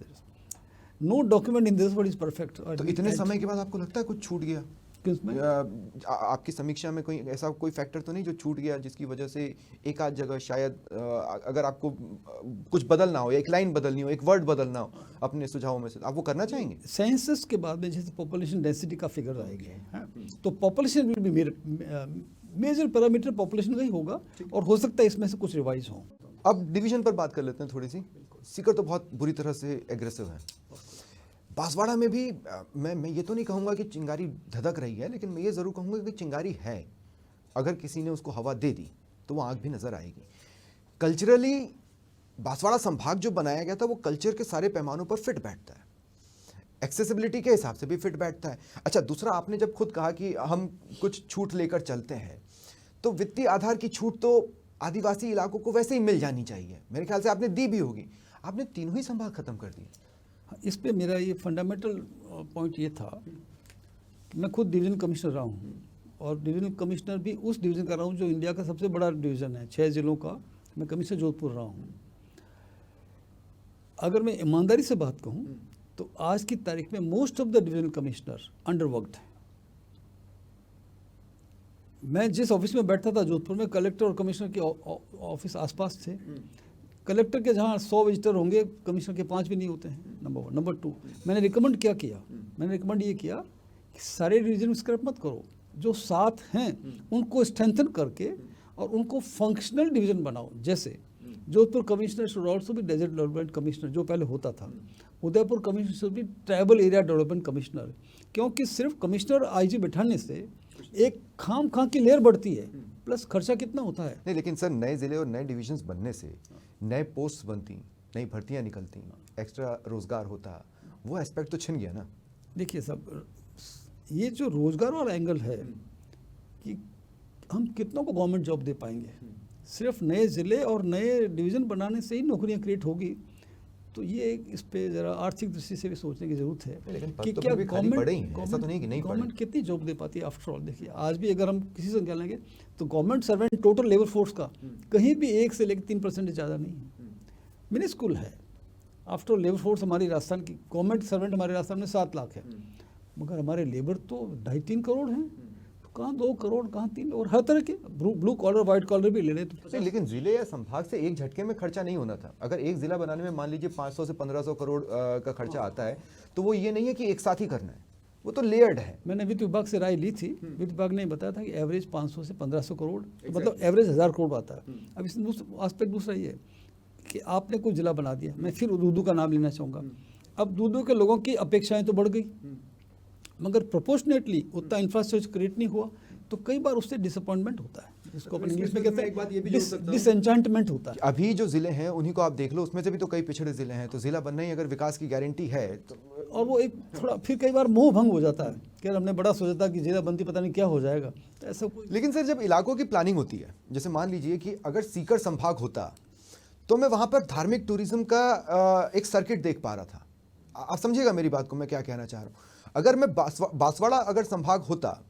no document in this word is perfect. तो इतने समय के बाद आपको लगता है कुछ छूट गया? किसमें? आपकी समीक्षा में कोई ऐसा कोई फैक्टर तो नहीं जो छूट गया जिसकी वजह से एक आध जगह शायद अगर आपको कुछ बदलना हो, एक लाइन बदलनी हो, एक वर्ड बदलना हो अपने सुझावों में से, आप वो करना चाहेंगे? सेंसस के बाद में जैसे पॉपुलेशन डेंसिटी का फिगर आएगी, तो population will be major parameter population का ही होगा और हो सकता है इसमें से कुछ रिवाइज हो। अब डिवीजन पर बात कर लेते हैं थोड़ी सी। सीकर तो बहुत बुरी तरह से एग्रेसिव है। बांसवाड़ा में भी मैं ये तो नहीं कहूँगा कि चिंगारी धधक रही है, लेकिन मैं ये ज़रूर कहूँगा कि चिंगारी है। अगर किसी ने उसको हवा दे दी तो वो आग भी नज़र आएगी। कल्चरली बांसवाड़ा संभाग जो बनाया गया था वो कल्चर के सारे पैमानों पर फिट बैठता है, एक्सेसिबिलिटी के हिसाब से भी फिट बैठता है। अच्छा, दूसरा आपने जब खुद कहा कि हम कुछ छूट लेकर चलते हैं, तो वित्तीय आधार की छूट तो आदिवासी इलाकों को वैसे ही मिल जानी चाहिए, मेरे ख्याल से आपने दी भी होगी। आपने तीनों ही संभाग खत्म कर दिए। इस पे मेरा ये फंडामेंटल पॉइंट ये था कि मैं खुद डिवीज़न कमिश्नर रहा हूँ और डिवीज़न कमिश्नर भी उस डिवीज़न का रहा हूँ जो इंडिया का सबसे बड़ा डिवीज़न है, 6 जिलों का। मैं कमिश्नर जोधपुर रहा हूँ। अगर मैं ईमानदारी से बात कहूँ तो आज की तारीख में most of the division commissioner underworked है। मैं जिस ऑफिस में बैठता था जोधपुर में, कलेक्टर और कमिश्नर के ऑफिस आसपास थे। कलेक्टर के जहाँ 100 विजिटर होंगे, कमिश्नर के 5 भी नहीं होते हैं, नंबर 1। नंबर 2, मैंने रिकमेंड क्या किया? मैंने रिकमेंड ये किया कि सारे डिवीजन स्क्रैप मत करो, जो 7 हैं उनको स्ट्रेंथन करके और उनको फंक्शनल डिवीजन बनाओ। जैसे जोधपुर कमिश्नर शुड ऑल्सो भी डेजर्ट डेवलपमेंट कमिश्नर, जो पहले होता था। उदयपुर कमिश्नर शुड भी ट्राइबल एरिया डेवलपमेंट कमिश्नर, क्योंकि सिर्फ कमिश्नर आईजी बैठाने से एक खाम की लेयर बढ़ती है, प्लस खर्चा कितना होता है। नहीं, लेकिन सर नए ज़िले और नए डिविजन्स बनने से नए पोस्ट बनती, नई भर्तियां निकलती, एक्स्ट्रा रोजगार होता, वो एस्पेक्ट तो छिन गया ना। देखिए साहब, ये जो रोजगार वाला एंगल है कि हम कितनों को गवर्नमेंट जॉब दे पाएंगे, सिर्फ नए ज़िले और नए डिवीज़न बनाने से ही नौकरियां क्रिएट होगी, तो ये इस पे ज़रा आर्थिक दृष्टि से भी सोचने की ज़रूरत है कि क्या गवर्नमेंट कितनी जॉब दे पाती है। आफ्टर ऑल देखिए, आज भी अगर हम किसी से निकाल लेंगे तो government servant total labour force का कहीं भी 1 से लेकर 3% ज़्यादा नहीं है, मिनिस्कुल है। आफ्टर ऑल लेबर फोर्स हमारी राजस्थान की, गवर्नमेंट सर्वेंट हमारे राजस्थान में 7 लाख है, मगर हमारे लेबर तो 2.5-3 करोड़ हैं। कहाँ 2 करोड़, कहाँ 3, और हर तरह के ब्लू कॉलर व्हाइट कॉलर भी ले रहे तो। लेकिन जिले या संभाग से एक झटके में खर्चा नहीं होना था। अगर एक जिला बनाने में मान लीजिए 500 से 1500 करोड़ का खर्चा आता है, तो वो ये नहीं है कि एक साथ ही करना है, वो तो लेयर्ड है। मैंने वित्त विभाग से राय ली थी, वित्त विभाग ने बताया था कि एवरेज 500 से 1500 करोड़, मतलब एवरेज 1000 करोड़ आता है। अब इसमें आस्पेक्ट दूसरा ये है कि आपने कोई जिला बना दिया, मैं फिर दूदू का नाम लेना चाहूँगा। अब दूदू के लोगों की अपेक्षाएं तो बढ़ गई, मगर प्रोपोर्शनेटली उतना इंफ्रास्ट्रक्चर क्रिएट नहीं हुआ, तो कई बार उससे डिसअपॉइंटमेंट होता है, जिसको अपन इंग्लिश में कहते हैं डिसएंचांटमेंट होता है। अभी जो जिले हैं उन्हीं को आप देख लो, उसमें से भी तो कई पिछड़े जिले हैं, तो जिला बनना ही अगर विकास की गारंटी है तो। और वो एक थोड़ा फिर कई बार मोह भंग हो जाता है कि हमने बड़ा सोचा था कि जिला बनती पता नहीं क्या हो जाएगा, तो ऐसा कोई। लेकिन सर जब इलाकों की प्लानिंग होती है, जैसे मान लीजिए कि अगर सीकर संभाग होता तो मैं वहाँ पर धार्मिक टूरिज्म का एक सर्किट देख पा रहा था। आप समझिएगा मेरी बात को, मैं क्या कहना चाह रहा हूँ। अगर मैं बांसवाड़ा अगर संभाग होता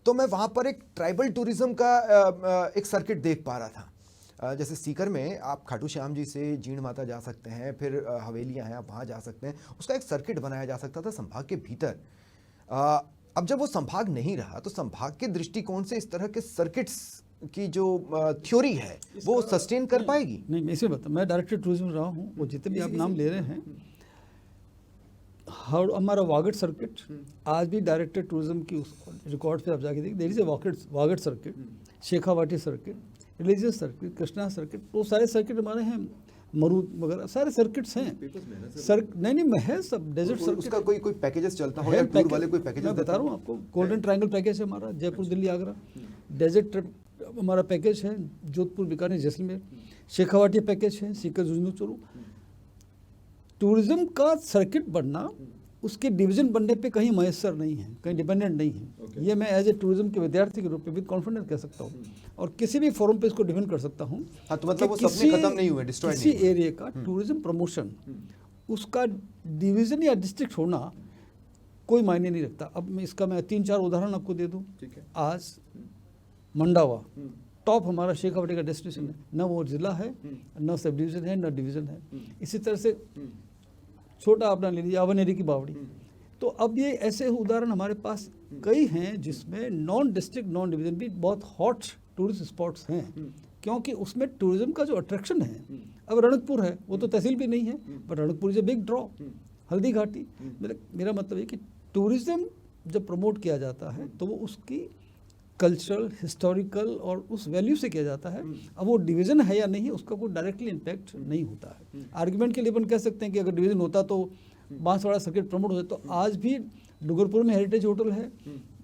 तो मैं वहाँ पर एक ट्राइबल टूरिज्म का एक सर्किट देख पा रहा था। जैसे सीकर में आप खाटू श्याम जी से जीण माता जा सकते हैं, फिर हवेलियाँ हैं आप वहाँ जा सकते हैं, उसका एक सर्किट बनाया जा सकता था संभाग के भीतर। अब जब वो संभाग नहीं रहा तो संभाग के दृष्टिकोण से इस तरह के सर्किट्स की जो थ्योरी है वो सस्टेन कर पाएगी? नहीं, मैं इसे बता, मैं डायरेक्टर टूरिज्म रहा हूँ, वो जितने भी आप नाम ले रहे हैं, हमारा वागड़ सर्किट आज भी डायरेक्टर टूरिज्म की उस रिकॉर्ड पे आप जाके देखिए, there is a Vagad circuit, Shekhawati circuit, religious circuit, Krishna circuit, वो सारे सर्किट हमारे हैं, मरूद वगैरह सारे सर्किट्स हैं। नहीं मैं सब डेजर्ट सर्किट। उसका कोई पैकेजेस चलता हो या टूर वाले कोई पैकेजेस? मैं बता रहा हूँ आपको, गोल्डन ट्रायंगल पैकेज है हमारा, जयपुर दिल्ली आगरा, डेजर्ट ट्रिप हमारा पैकेज है, जोधपुर बीकानेर जैसलमेर, शेखावाटी पैकेज है, सीकर झुंझुनू चोरू। टूरिज्म का सर्किट बनना उसके डिवीजन बनने पे कहीं मयसर नहीं है, कहीं डिपेंडेंट नहीं है। ये मैं एज ए टूरिज्म के विद्यार्थी के रूप में विद कॉन्फिडेंस कह सकता हूँ और किसी भी फोरम पे इसको डिफेंड कर सकता हूँ। हाँ, तो मतलब वो सपने खत्म नहीं हुए, डिस्ट्रॉय नहीं हुए। किसी एरिया का टूरिज्म प्रमोशन उसका डिवीजन या डिस्ट्रिक्ट होना कोई मायने नहीं रखता। अब मैं 3-4 उदाहरण आपको दे दूँ। आज मंडावा टॉप हमारा शेखावाटी का डेस्टिनेशन है, न वो जिला है, न सब डिवीजन है, न डिवीजन है। इसी तरह से छोटा अपना ले लीजिए अवनेरी की बावड़ी। तो अब ये ऐसे उदाहरण हमारे पास कई हैं जिसमें नॉन डिस्ट्रिक्ट नॉन डिवीजन भी बहुत हॉट टूरिस्ट स्पॉट्स हैं, क्योंकि उसमें टूरिज्म का जो अट्रैक्शन है। अब रणकपुर है, वो तो तहसील भी नहीं है, but Ranakpur is a big draw. Haldi Ghati, मेरा मतलब है कि टूरिज्म जब प्रमोट किया जाता है तो वो उसकी कल्चरल, हिस्टोरिकल और उस वैल्यू से किया जाता है। अब वो डिवीज़न है या नहीं है उसका कोई डायरेक्टली इम्पैक्ट नहीं होता है। आर्गुमेंट के लिए अपन कह सकते हैं कि अगर डिवीज़न होता तो बांसवाड़ा सर्किट प्रमोट होता। तो आज भी डूंगरपुर में हेरिटेज होटल है,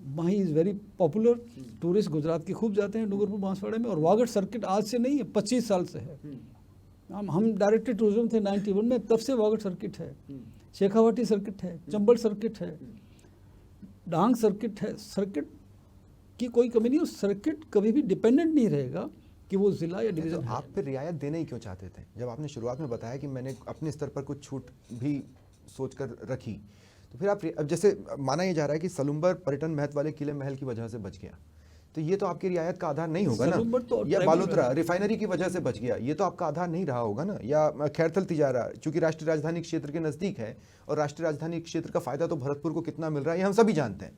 वहाँ is very popular, tourist Gujarat के खूब जाते हैं डूंगरपुर बांसवाड़े में। और वागड़ सर्किट आज से नहीं है, 25 साल से है। हम डायरेक्टर टूरिज्म थे 91 में, तब से वागड़ सर्किट है, शेखावाटी सर्किट है, चंबल सर्किट है, डांग सर्किट है। सर्किट की कोई कमी नहीं, उस सर्किट कभी भी डिपेंडेंट नहीं रहेगा कि वो जिला या डिवीजन। तो आप फिर रियायत देना ही क्यों चाहते थे? जब आपने शुरुआत में बताया कि मैंने अपने स्तर पर कुछ छूट भी सोचकर रखी, तो फिर आप अब जैसे माना ये जा रहा है कि सलुम्बर पर्यटन महत्व वाले किले महल की वजह से बच गया, तो ये तो आपकी रियायत का आधार नहीं होगा ना? तो या बालोतरा रिफाइनरी की वजह से बच गया, ये तो आपका आधार नहीं रहा होगा ना? या खैरथल तिजारा चूंकि राष्ट्रीय राजधानी क्षेत्र के नज़दीक है, और राष्ट्रीय राजधानी क्षेत्र का फायदा तो भरतपुर को कितना मिल रहा है ये हम सभी जानते हैं।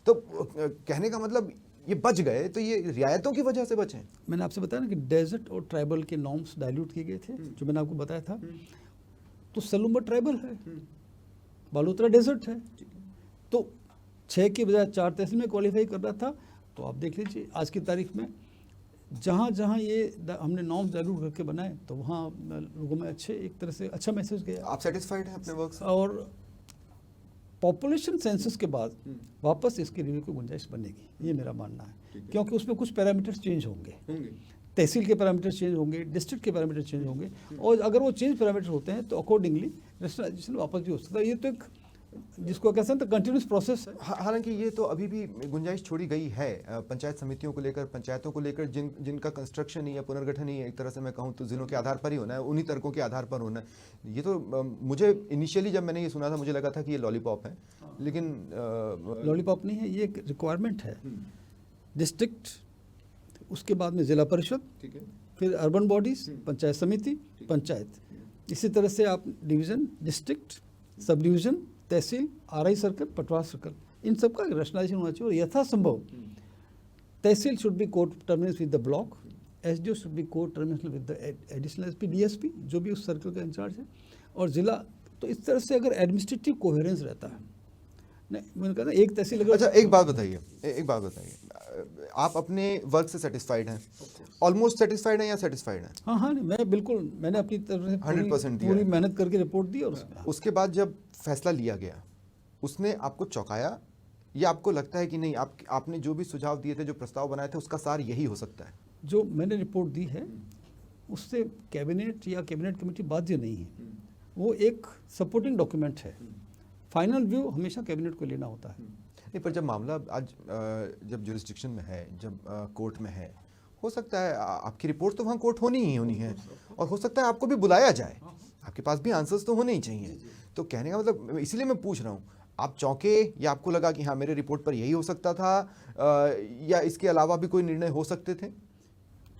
तो कहने का मतलब ये बच गए तो ये रियायतों की वजह से बचे। मैंने आपसे बताया ना कि डेजर्ट और ट्राइबल के नॉर्म्स डाइल्यूट किए गए थे, जो मैंने आपको बताया था। तो सलुम्बर ट्राइबल है, बालोतरा डेजर्ट है, तो 6 की बजाय 4 तहसील में क्वालिफाई कर रहा था। तो आप देख लीजिए आज की तारीख में जहाँ जहाँ ये हमने नॉर्म्स डाइल्यूट करके बनाए, तो वहाँ लोगों में एक तरह से अच्छा मैसेज गया। आप सेटिस्फाइड हैं अपने वर्क से? और पॉपुलेशन सेंसस के बाद वापस इसकी रिव्यू की गुंजाइश बनेगी, ये मेरा मानना है, क्योंकि उसमें कुछ पैरामीटर्स चेंज होंगे, तहसील के पैरामीटर्स चेंज होंगे, डिस्ट्रिक्ट के पैरामीटर्स चेंज होंगे, और अगर वो चेंज पैरामीटर होते हैं तो अकॉर्डिंगली रैशनलाइजेशन वापस भी हो सकता है। ये तो एक जिसको कहते हैं तो कंटिन्यूस प्रोसेस है। हालांकि ये तो अभी भी गुंजाइश छोड़ी गई है पंचायत समितियों को लेकर, पंचायतों को लेकर, जिनका कंस्ट्रक्शन ही या पुनर्गठन ही एक तरह से मैं कहूँ तो जिलों के आधार पर ही होना है, उन्हीं तर्कों के आधार पर होना है। ये तो मुझे इनिशियली जब मैंने ये सुना था मुझे लगा था कि ये लॉलीपॉप है, लेकिन लॉलीपॉप नहीं है, ये एक रिक्वायरमेंट है। डिस्ट्रिक्ट, उसके बाद में जिला परिषद, फिर अर्बन बॉडीज, पंचायत समिति, पंचायत, इसी तरह से आप division, district, sub division, tehsil, RI circle, patwar circle, इन सब का रैशनलाइजेशन होना चाहिए। और यथासंभव tehsil should be coterminous with the block, SDO should be coterminous with the additional SP, DSP, जो भी उस सर्कल का इंचार्ज है, और जिला। तो इस तरह से अगर एडमिनिस्ट्रेटिव कोहेरेंस रहता है, नहीं मैंने कहा एक तहसील अगर। अच्छा, एक बात बताइए, आप अपने वर्क से सेटिस्फाइड हैं? ऑलमोस्ट सेटिस्फाइड हैं या सेटिस्फाइड हैं? हाँ, मैं बिल्कुल, मैंने अपनी तरफ से 100% पूरी मेहनत करके रिपोर्ट दी। और उसके बाद जब फैसला लिया गया, उसने आपको चौंकाया या आपको लगता है कि नहीं, आपने जो भी सुझाव दिए थे, जो प्रस्ताव बनाए थे, उसका सार यही हो सकता है? जो मैंने रिपोर्ट दी है उससे कैबिनेट या कैबिनेट कमेटी बाध्य नहीं है, वो एक सपोर्टिंग डॉक्यूमेंट है। फाइनल व्यू हमेशा कैबिनेट को लेना होता है। नहीं, पर जब मामला आज जब जुरिस्डिक्शन में है, जब कोर्ट में है, हो सकता है आपकी रिपोर्ट तो वहाँ कोर्ट होनी ही होनी है, और हो सकता है आपको भी बुलाया जाए, आपके पास भी आंसर्स तो होने ही चाहिए। तो कहने का मतलब इसलिए मैं पूछ रहा हूँ, आप चौंके या आपको लगा कि हाँ मेरे रिपोर्ट पर यही हो सकता था, या इसके अलावा भी कोई निर्णय हो सकते थे?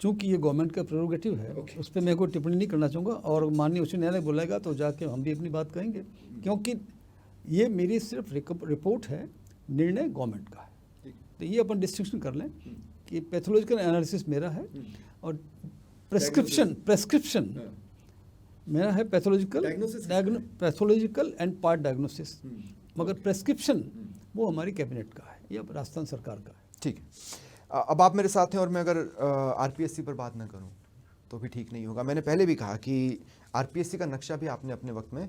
चूँकि ये गवर्नमेंट का प्रेरोगेटिव है, उस पर मैं कोई टिप्पणी नहीं करना चाहूँगा, और माननीय उच्च न्यायालय बोलेगा तो जाके हम भी अपनी बात कहेंगे, क्योंकि ये मेरी सिर्फ रिपोर्ट है, निर्णय गवर्नमेंट का है। तो ये अपन डिस्टिंक्शन कर लें कि पैथोलॉजिकल एनालिसिस मेरा है और प्रेस्क्रिप्शन मेरा है, पैथोलॉजिकल एंड पार्ट डायग्नोसिस, मगर प्रेस्क्रिप्शन वो हमारी कैबिनेट का है या राजस्थान सरकार का है। ठीक है, अब आप मेरे साथ हैं और मैं अगर आरपीएससी पर बात ना करूं तो भी ठीक नहीं होगा। मैंने पहले भी कहा कि आरपीएससी का नक्शा भी आपने अपने वक्त में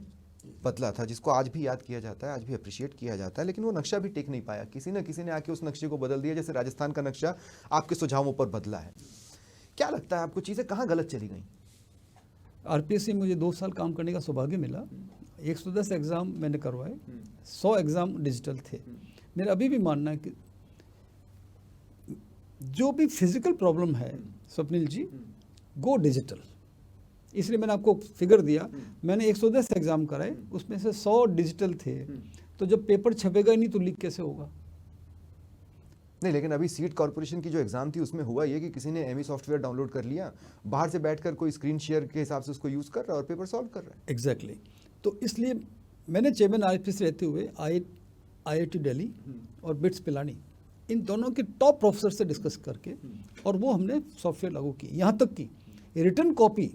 बदला था, जिसको आज भी याद किया जाता है, आज भी अप्रिशिएट किया जाता है, लेकिन वो नक्शा भी टिक नहीं पाया। किसी न किसी ने आके उस नक्शे को बदल दिया, जैसे राजस्थान का नक्शा आपके सुझावों पर बदला है। क्या लगता है आपको, चीज़ें कहाँ गलत चली गई? आरपीएससी मुझे 2 साल काम करने का सौभाग्य मिला। 110 एग्ज़ाम मैंने करवाए, 100 एग्ज़ाम डिजिटल थे। मेरा अभी भी मानना है कि जो भी फिजिकल प्रॉब्लम है स्वप्निल जी, गो डिजिटल। इसलिए मैंने आपको फिगर दिया, मैंने 110 एग्ज़ाम कराए, उसमें से 100 डिजिटल थे। तो जब पेपर छपेगा ही नहीं तो लीक कैसे होगा? नहीं, लेकिन अभी सीट कॉर्पोरेशन की जो एग्जाम थी उसमें हुआ ये कि किसी ने एमई सॉफ्टवेयर डाउनलोड कर लिया, बाहर से बैठकर कोई स्क्रीन शेयर के हिसाब से उसको यूज़ कर रहा है और पेपर सॉल्व कर रहा है। एग्जैक्टली तो इसलिए मैंने चेयरमैन आईपीएस रहते हुए आईआईटी दिल्ली और बिट्स पिलानी, इन दोनों के टॉप प्रोफेसर से डिस्कस करके, और वो हमने सॉफ्टवेयर लागू की। यहाँ तक कि रिटर्न कॉपी,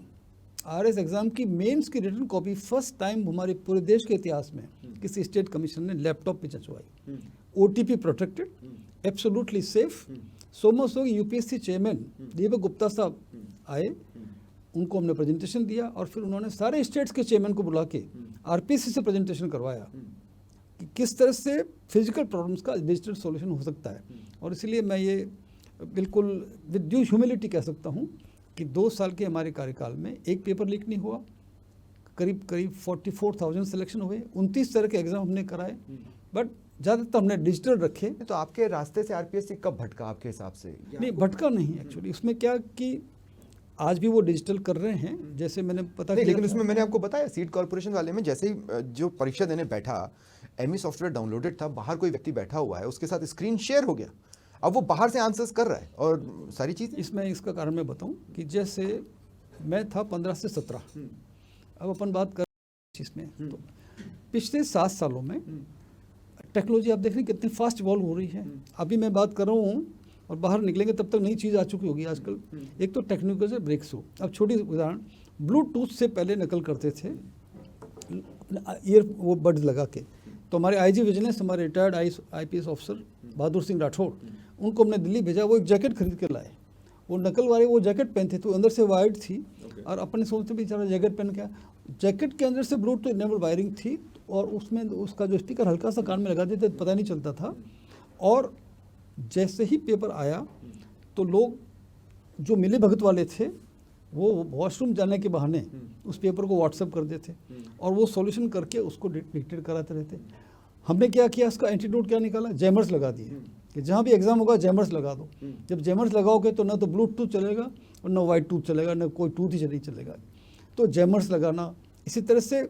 आरएस एग्ज़ाम की मेंस की रिटर्न कॉपी फर्स्ट टाइम हमारे पूरे देश के इतिहास में किसी स्टेट कमीशन ने लैपटॉप पे चंचवाई। OTP protected, absolutely safe. So much so UPSC chairman Deepak Gupta साहब आए, उनको हमने प्रेजेंटेशन दिया और फिर उन्होंने सारे स्टेट्स के चेयरमैन को बुला के आरपीएससी से प्रेजेंटेशन करवाया कि किस तरह से फिजिकल प्रॉब्लम्स का डिजिटल सॉल्यूशन हो सकता है। और इसलिए मैं ये बिल्कुल विद ड्यू ह्यूमिलिटी कह सकता हूँ कि 2 साल के हमारे कार्यकाल में एक पेपर लीक नहीं हुआ, करीब 44,000 सिलेक्शन हुए, 29 तरह के एग्जाम हमने कराए, बट ज़्यादातर हमने डिजिटल रखे। तो आपके रास्ते से आरपीएससी कब भटका आपके हिसाब से? नहीं, भटका नहीं एक्चुअली। उसमें क्या कि आज भी वो डिजिटल कर रहे हैं, जैसे मैंने पता नहीं, किया लेकिन था। उसमें मैंने आपको बताया सीट कॉर्पोरेशन वाले में जैसे ही जो परीक्षा देने बैठा, एमई सॉफ्टवेयर डाउनलोडेड था, बाहर कोई व्यक्ति बैठा हुआ है, उसके साथ स्क्रीन शेयर हो गया, अब वो बाहर से आंसर्स कर रहा है और सारी चीज़। इसमें इसका कारण मैं बताऊं कि जैसे मैं था 15 से 17, अब अपन बात कर इसमें तो पिछले 7 सालों में टेक्नोलॉजी आप देख रहे हैं कितनी फास्ट इवॉल्व हो रही है। अभी मैं बात कर रहा हूँ और बाहर निकलेंगे तब तक नई चीज़ आ चुकी होगी आजकल। एक तो टेक्निकल से ब्रेक थ्रू। अब छोटी उदाहरण, ब्लूटूथ से पहले नकल करते थे ईयर वो बड्स लगा के, तो हमारे आईजी विजिलेंस, हमारे retired IPS officer Bahadur Singh Rathore, उनको हमने दिल्ली भेजा, वो एक जैकेट खरीद के लाए। वो नकल वाले वो जैकेट पहनते थे, अंदर से वायर्ड थी और अपने सोचते बेचारा जैकेट पहन के, जैकेट के अंदर से ब्लूटूथ इनेबल वायरिंग थी और उसमें उसका जो स्पीकर हल्का सा कान में लगा देते पता नहीं चलता था। और जैसे ही पेपर आया तो लोग जो मिले भगत वाले थे वो वॉशरूम जाने के बहाने उस पेपर को व्हाट्सएप कर देते और वो सॉल्यूशन करके उसको डिक्टेट कराते रहते। हमने क्या किया, इसका एंटीडोट क्या निकाला, जैमर्स लगा दिए कि जहाँ भी एग्जाम होगा जैमर्स लगा दो। जब जैमर्स लगाओगे तो ना तो ब्लूटूथ चलेगा और ना वाइट टूथ चलेगा, ना कोई टूथ ही नहीं चलेगा। तो जैमर्स लगाना, इसी तरह से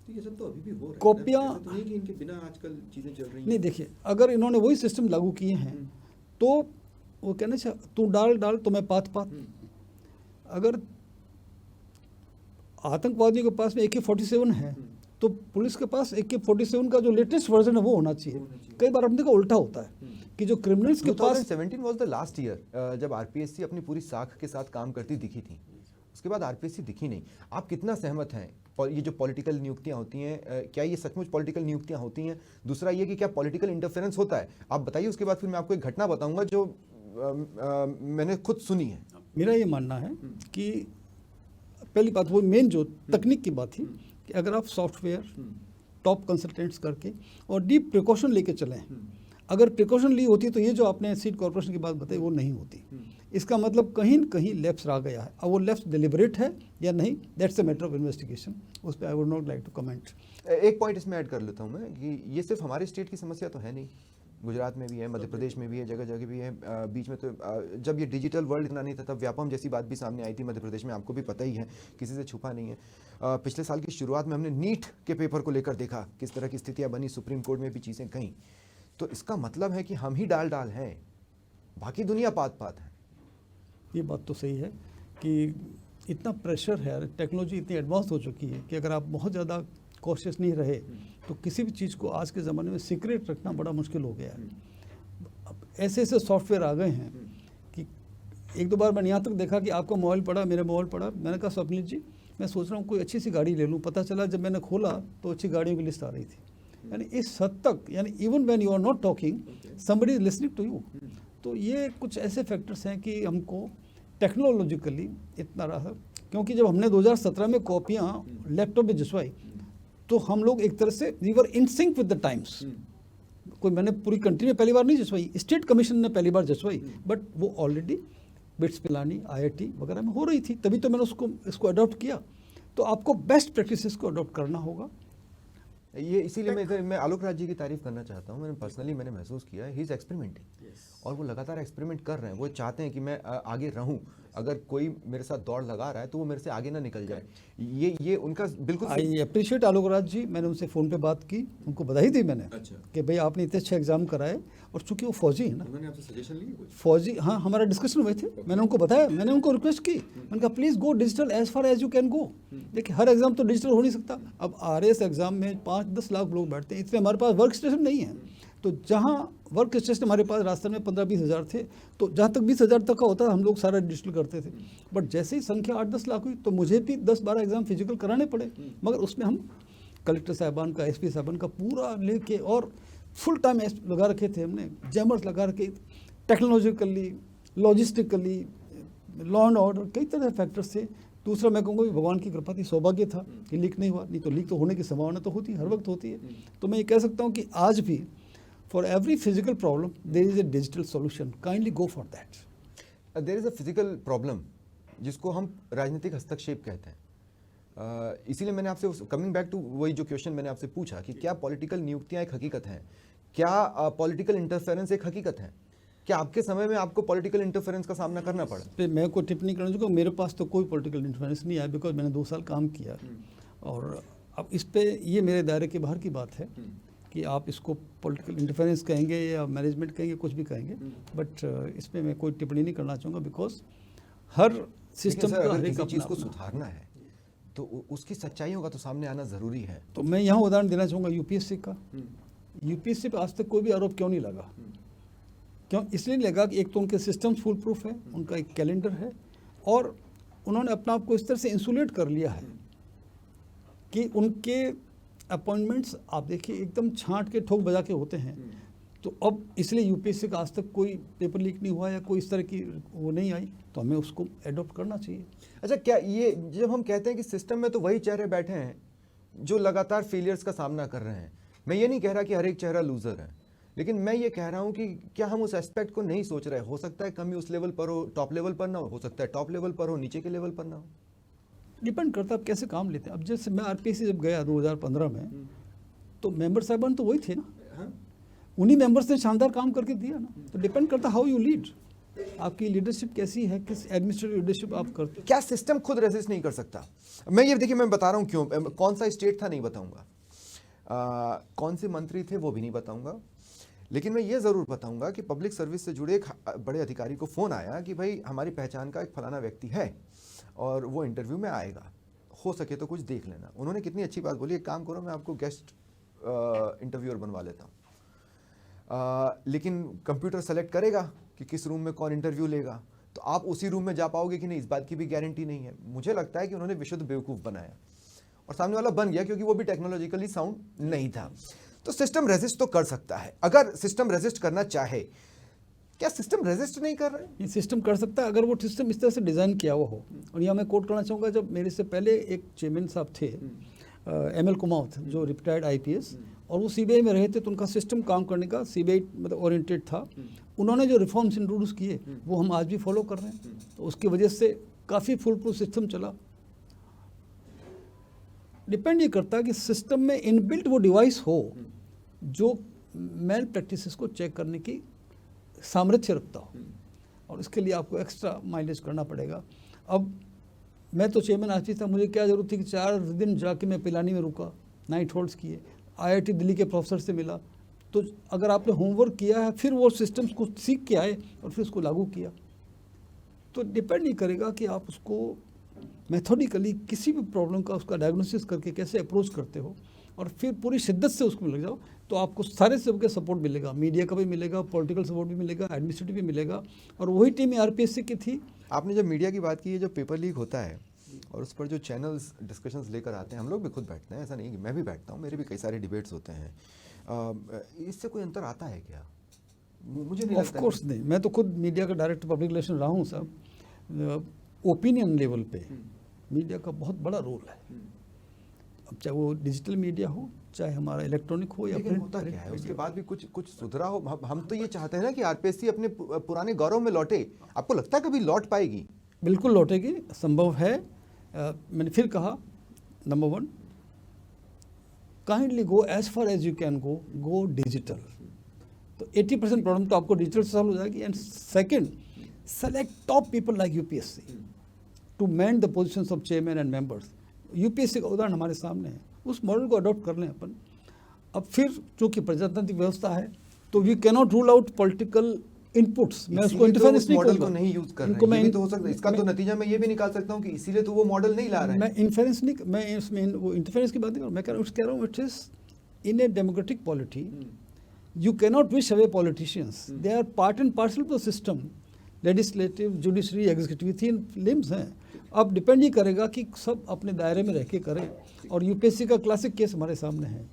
तो ये सब तो अभी भी हो रहा है। कॉपियाँ ऐसा तो नहीं कि इनके बिना आजकल चीजें चल रही हैं। नहीं, देखिए अगर इन्होंने वही सिस्टम लागू किए हैं तो वो कहना चाहिए तू डाल डाल तो मैं पात पात। अगर आतंकवादियों के पास में AK-47 है तो पुलिस के पास AK-47 का जो लेटेस्ट वर्जन है वो होना चाहिए। कई बार अपने का उल्टा होता है कि जो क्रिमिनल्स के पास 2017 वाज द लास्ट ईयर जब आरपीएससी अपनी पूरी साख के साथ काम करती दिखी थी, उसके बाद आरपीएससी दिखी नहीं। आप कितना सहमत हैं? और ये जो पॉलिटिकल नियुक्तियां होती हैं, क्या ये सचमुच पॉलिटिकल नियुक्तियां होती हैं? दूसरा ये कि क्या पॉलिटिकल इंटरफेरेंस होता है? आप बताइए, उसके बाद फिर मैं आपको एक घटना बताऊंगा जो मैंने खुद सुनी है। मेरा ये मानना है कि पहली बात वो मेन जो तकनीक की बात थी कि अगर आप सॉफ्टवेयर टॉप कंसल्टेंट्स करके और डीप प्रिकॉशन लेके चलें, अगर प्रिकॉशन ली होती तो ये जो आपने सीट कॉर्पोरेशन की बात बताई वो नहीं होती। इसका मतलब कहीं न कहीं लैप्स रह गया है। अब वो लैप्स डिलिबरेट है या नहीं, that's a matter of investigation. उस पर I would not like to comment. एक पॉइंट इसमें ऐड कर लेता हूं मैं कि ये सिर्फ हमारे स्टेट की समस्या तो है नहीं, गुजरात में भी है, मध्य प्रदेश में भी है, जगह जगह भी है। बीच में तो जब ये डिजिटल वर्ल्ड इतना नहीं था तब व्यापम जैसी बात भी सामने आई थी मध्य प्रदेश में, आपको भी पता ही है, किसी से छुपा नहीं है। पिछले साल की शुरुआत में हमने नीट के पेपर को लेकर देखा किस तरह की स्थितियां बनी, सुप्रीम कोर्ट में भी चीज़ें कहीं। तो इसका मतलब है कि हम ही डाल हैं, बाकी दुनिया पात पात है। ये बात तो सही है कि इतना प्रेशर है, टेक्नोलॉजी इतनी एडवांस हो चुकी है कि अगर आप बहुत ज़्यादा कॉशियस नहीं रहे तो किसी भी चीज़ को आज के ज़माने में सीक्रेट रखना बड़ा मुश्किल हो गया है। अब ऐसे ऐसे सॉफ्टवेयर आ गए हैं कि एक दो बार मैंने यहाँ तक देखा कि आपका मोबाइल पड़ा, मेरा मोबाइल पड़ा, मैंने कहा स्वप्निल जी मैं सोच रहा हूँ कोई अच्छी सी गाड़ी ले लूँ। पता चला जब मैंने खोला तो अच्छी गाड़ियों की लिस्ट आ रही थी। यानी इस हद तक, यानी even when you are not talking somebody is listening to you. तो ये कुछ ऐसे फैक्टर्स हैं कि हमको टेक्नोलॉजिकली इतना रहा, क्योंकि जब हमने 2017 में कॉपियाँ लैपटॉप में जिसवाई तो हम लोग एक तरह से we were in sync with the times. कोई मैंने पूरी कंट्री में पहली बार नहीं जिसवाई, स्टेट कमीशन ने पहली बार जिसवाई, बट वो ऑलरेडी बिट्स पिलानी IIT वगैरह में हो रही थी, तभी तो मैंने इसको अडॉप्ट किया। तो आपको बेस्ट प्रैक्टिसेस को अडॉप्ट करना होगा। ये इसीलिए मैं आलोक राज जी की तारीफ करना चाहता हूँ। मैंने महसूस किया ही इज एक्सपेरिमेंटिंग, और वो लगातार एक्सपेरिमेंट कर रहे हैं। वो चाहते हैं कि मैं आगे रहूं, अगर कोई मेरे साथ दौड़ लगा रहा है तो वो मेरे से आगे ना निकल जाए। ये उनका बिल्कुल। I appreciate Alok Raj ji. मैंने उनसे फ़ोन पे बात की, उनको बधाई दी मैंने। अच्छा। कि भाई आपने इतने अच्छे एग्जाम कराए, और चूंकि वो फौजी है ना, उन्होंने आपसे सजेशन ली कुछ? फौजी, हाँ हमारा डिस्कशन हुए थे, मैंने उनको बताया, मैंने उनको रिक्वेस्ट की, मैंने कहा please go digital as far as you can go. देखिए हर एग्जाम तो डिजिटल हो नहीं सकता। अब RAS एग्जाम में 5-10 लाख लोग बैठते हैं, इसलिए हमारे पास वर्क स्टेशन नहीं है। तो जहाँ वर्क स्टेशन हमारे पास राजस्थान में 15-20 हज़ार थे, तो जहाँ तक 20 हज़ार तक का होता हम लोग सारा डिजिटल करते थे। बट जैसे ही संख्या 8-10 लाख हुई तो मुझे भी 10-12 एग्जाम फिजिकल कराने पड़े, मगर उसमें हम कलेक्टर साहबान का, SP साहबान का पूरा लेके और फुल टाइम लगा रखे थे हमने, जैमर्स लगा रखे, technologically, logistically, law and order, कई तरह के फैक्टर्स थे। दूसरा मैं कहूँगा भगवान की कृपा थी, सौभाग्य था कि लीक नहीं हुआ, नहीं तो लीक तो होने की संभावना तो होती है, हर वक्त होती है। तो मैं ये कह सकता हूँ कि आज भी for every physical problem there is a digital solution, kindly go for that. There is a physical problem जिसको हम राजनीतिक हस्तक्षेप कहते हैं। इसीलिए मैंने आपसे कमिंग बैक टू वही जो क्वेश्चन मैंने आपसे पूछा कि क्या पॉलिटिकल नियुक्तियां एक हकीकत हैं, क्या पॉलिटिकल इंटरफेरेंस एक हकीकत है? क्या आपके समय में आपको पॉलिटिकल इंटरफेरेंस का सामना करना पड़ा? पे मैं कोई टिप्पणी करना चाहूँगा, मेरे पास तो कोई पॉलिटिकल इंटरफेरेंस नहीं आया, बिकॉज मैंने 2 साल काम किया। और अब इस पे ये मेरे दायरे के बाहर की बात है कि आप इसको पॉलिटिकल इंटरफेरेंस कहेंगे या मैनेजमेंट कहेंगे, कुछ भी कहेंगे, बट इस पे मैं कोई टिप्पणी नहीं करना चाहूँगा, बिकॉज हर सिस्टम का हर एक किसी चीज़ को अपना- सुधारना है तो उसकी सच्चाइयों का तो सामने आना जरूरी है। तो मैं यहाँ उदाहरण देना चाहूँगा UPSC का। UPSC पे आज तक कोई भी आरोप क्यों नहीं लगा? क्यों? इसलिए नहीं लगा कि एक तो उनके सिस्टम्स फुल प्रूफ है, उनका एक कैलेंडर है, और उन्होंने अपना आप को इस तरह से इंसुलेट कर लिया है कि उनके अपॉइंटमेंट्स आप देखिए एकदम छांट के ठोक बजा के होते हैं। तो अब इसलिए UPSC का आज तक कोई पेपर लीक नहीं हुआ या कोई इस तरह की वो नहीं आई, तो हमें उसको एडॉप्ट करना चाहिए। अच्छा, क्या ये जब हम कहते हैं कि सिस्टम में तो वही चेहरे बैठे हैं जो लगातार फेलियर्स का सामना कर रहे हैं, मैं ये नहीं कह रहा कि हर एक चेहरा लूजर है, लेकिन मैं ये कह रहा हूँ कि क्या हम उस एस्पेक्ट को नहीं सोच रहे? हो सकता है कमी उस लेवल पर हो, टॉप लेवल पर ना हो सकता है टॉप लेवल पर हो, नीचे के लेवल पर ना हो। डिपेंड करता है आप कैसे काम लेते हैं। अब जैसे मैं RPSC जब गया 2015 में, तो मेंबर साहबान तो वही थे ना, हाँ? उन्हीं मेंबर्स ने शानदार काम करके दिया ना। तो डिपेंड करता हाउ यू लीड, आपकी लीडरशिप कैसी है, किस एडमिनिस्ट्रेटिव लीडरशिप आप करते हो। क्या सिस्टम खुद रेजिस्ट नहीं कर सकता? मैं ये देखिए, मैं बता रहा हूँ क्यों। कौन सा स्टेट था नहीं बताऊंगा, कौन से मंत्री थे वो भी नहीं बताऊंगा, लेकिन मैं ये ज़रूर बताऊंगा कि पब्लिक सर्विस से जुड़े एक बड़े अधिकारी को फ़ोन आया कि भाई हमारी पहचान का एक फलाना व्यक्ति है और वो इंटरव्यू में आएगा, हो सके तो कुछ देख लेना। उन्होंने कितनी अच्छी बात बोली, एक काम करो मैं आपको गेस्ट इंटरव्यूअर बनवा लेता हूँ, लेकिन कंप्यूटर सेलेक्ट करेगा कि किस रूम में कौन इंटरव्यू लेगा, तो आप उसी रूम में जा पाओगे कि नहीं इस बात की भी गारंटी नहीं है। मुझे लगता है कि उन्होंने विशुद्ध बेवकूफ़ बनाया और सामने वाला बन गया क्योंकि वो भी टेक्नोलॉजिकली साउंड नहीं था। तो सिस्टम रेजिस्ट तो कर सकता है, अगर सिस्टम रेजिस्ट करना चाहे। क्या सिस्टम रेजिस्ट नहीं कर रहा है? ये सिस्टम कर सकता है अगर वो सिस्टम इस तरह से डिज़ाइन किया हुआ हो। और यहाँ मैं कोट करना चाहूँगा, जब मेरे से पहले एक चेयरमैन साहब थे ML कुमावत, जो रिटायर्ड IPS, और वो CBI में रहे थे, तो उनका सिस्टम काम करने का CBI मतलब ओरिएंटेड था। उन्होंने जो रिफॉर्म्स इंट्रोड्यूस किए वो हम आज भी फॉलो कर रहे हैं, तो उसकी वजह से काफ़ी फुल प्रूफ सिस्टम चला। डिपेंड ये करता है कि सिस्टम में इनबिल्ट वो डिवाइस हो जो मेल प्रैक्टिसेस को चेक करने की सामर्थ्य रखता हो, और इसके लिए आपको एक्स्ट्रा माइलेज करना पड़ेगा। अब मैं तो चेयरमैन आरपीएससी था, मुझे क्या ज़रूरत थी कि 4 दिन जाके मैं पिलानी में रुका, नाइट होल्ड्स किए, आईआईटी दिल्ली के प्रोफेसर से मिला। तो अगर आपने होमवर्क किया है, फिर वो सिस्टम्स को सीख के आए और फिर उसको लागू किया, तो डिपेंड नहीं करेगा कि आप उसको मेथोडिकली किसी भी प्रॉब्लम का उसका डायग्नोसिस करके कैसे अप्रोच करते हो और फिर पूरी शिद्दत से उसमें लग जाओ, तो आपको सारे सबके सपोर्ट मिलेगा, मीडिया का भी मिलेगा, पॉलिटिकल सपोर्ट भी मिलेगा, एडमिनिस्ट्रेटिव भी मिलेगा। और वही टीम आरपीएससी की थी। आपने जब मीडिया की बात की है, जो पेपर लीक होता है और उस पर जो चैनल्स डिस्कशंस लेकर आते हैं, हम लोग भी खुद बैठते हैं, ऐसा नहीं कि मैं भी बैठता हूँ, मेरे भी कई सारे डिबेट्स होते हैं, इससे कोई अंतर आता है क्या? मुझे नहीं ऑफ लगता कोर्स नहीं, मैं तो खुद मीडिया का डायरेक्टर पब्लिक रिलेशन रहा हूँ साहब। ओपिनियन लेवल पे मीडिया का बहुत बड़ा रोल है, अब चाहे वो डिजिटल मीडिया हो, चाहे हमारा इलेक्ट्रॉनिक हो या लेकिन होता क्या है उसके बाद भी कुछ सुधरा हो। हम तो ये चाहते हैं ना कि आरपीएससी अपने पुराने गौरव में लौटे। आपको लगता है कभी लौट पाएगी? बिल्कुल लौटेगी, संभव है। मैंने फिर कहा, number 1, kindly go as far as you can go digital. तो 80% प्रॉब्लम तो आपको डिजिटल से सॉल्व हो जाएगी। And second, select top people like UPSC to man the positions of chairman and members. UPSC का उदाहरण हमारे सामने है, उस मॉडल को अडॉप्ट कर लें अपन। अब फिर चूंकि प्रजातांत्रिक व्यवस्था है, तो we can not rule out political inputs. मैं उसको इंटरफेरेंस नहीं मॉडल को करूंगा, नहीं यूज कर इनको रहे हैं, मैं ये भी तो हो सकता है। इसका तो नतीजा मैं ये भी निकाल सकता हूँ कि इसीलिए तो वो मॉडल नहीं ला रहे हैं। मैं इंफेरेंस नहीं, मैं इसमें वो इंटरफेरेंस की बात नहीं कर रहा, मैं कह रहा हूँ it is in a democratic polity you cannot wish away politicians, they are part and parcel of the system. Legislative, judiciary, executive 3 limbs हैं। अब डिपेंड ही करेगा कि सब अपने दायरे में रह के करें, और यूपीएससी का क्लासिक केस हमारे सामने है।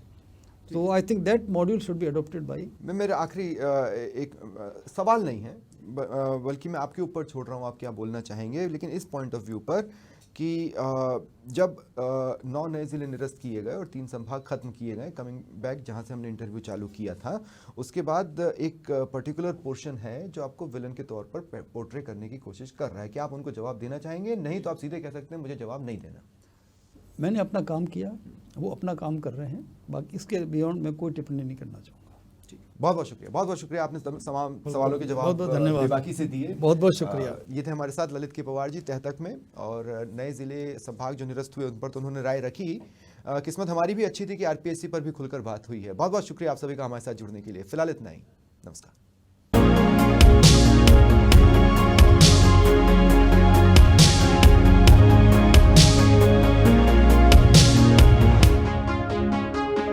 तो I think that module should be adopted by. मेरा आखिरी एक सवाल नहीं है, बल्कि मैं आपके ऊपर छोड़ रहा हूँ, आप क्या बोलना चाहेंगे, लेकिन इस पॉइंट ऑफ व्यू पर कि जब 9 नए ज़िले निरस्त किए गए और 3 संभाग खत्म किए गए, कमिंग बैक जहाँ से हमने इंटरव्यू चालू किया था, उसके बाद एक पर्टिकुलर पोर्शन है जो आपको विलन के तौर पर पोर्ट्रे करने की कोशिश कर रहा है। क्या आप उनको जवाब देना चाहेंगे? नहीं तो आप सीधे कह सकते हैं मुझे जवाब नहीं देना। मैंने अपना काम किया, वो अपना काम कर रहे हैं, बाकी इसके बियॉन्ड मैं कोई टिप्पणी नहीं करना चाहूँगा। बहुत बहुत शुक्रिया, बहुत बहुत शुक्रिया, आपने तमाम सवालों के जवाब बहुत धन्यवाद, बाकी से दिए। बहुत बहुत शुक्रिया। ये थे हमारे साथ ललित के पवार जी तहतक में, और नए ज़िले संभाग जो निरस्त हुए उन पर तो उन्होंने राय रखी। किस्मत हमारी भी अच्छी थी कि आरपीएससी पर भी खुलकर बात हुई है। बहुत बहुत शुक्रिया आप सभी का हमारे साथ जुड़ने के लिए। फिलहाल इतना ही, नमस्कार।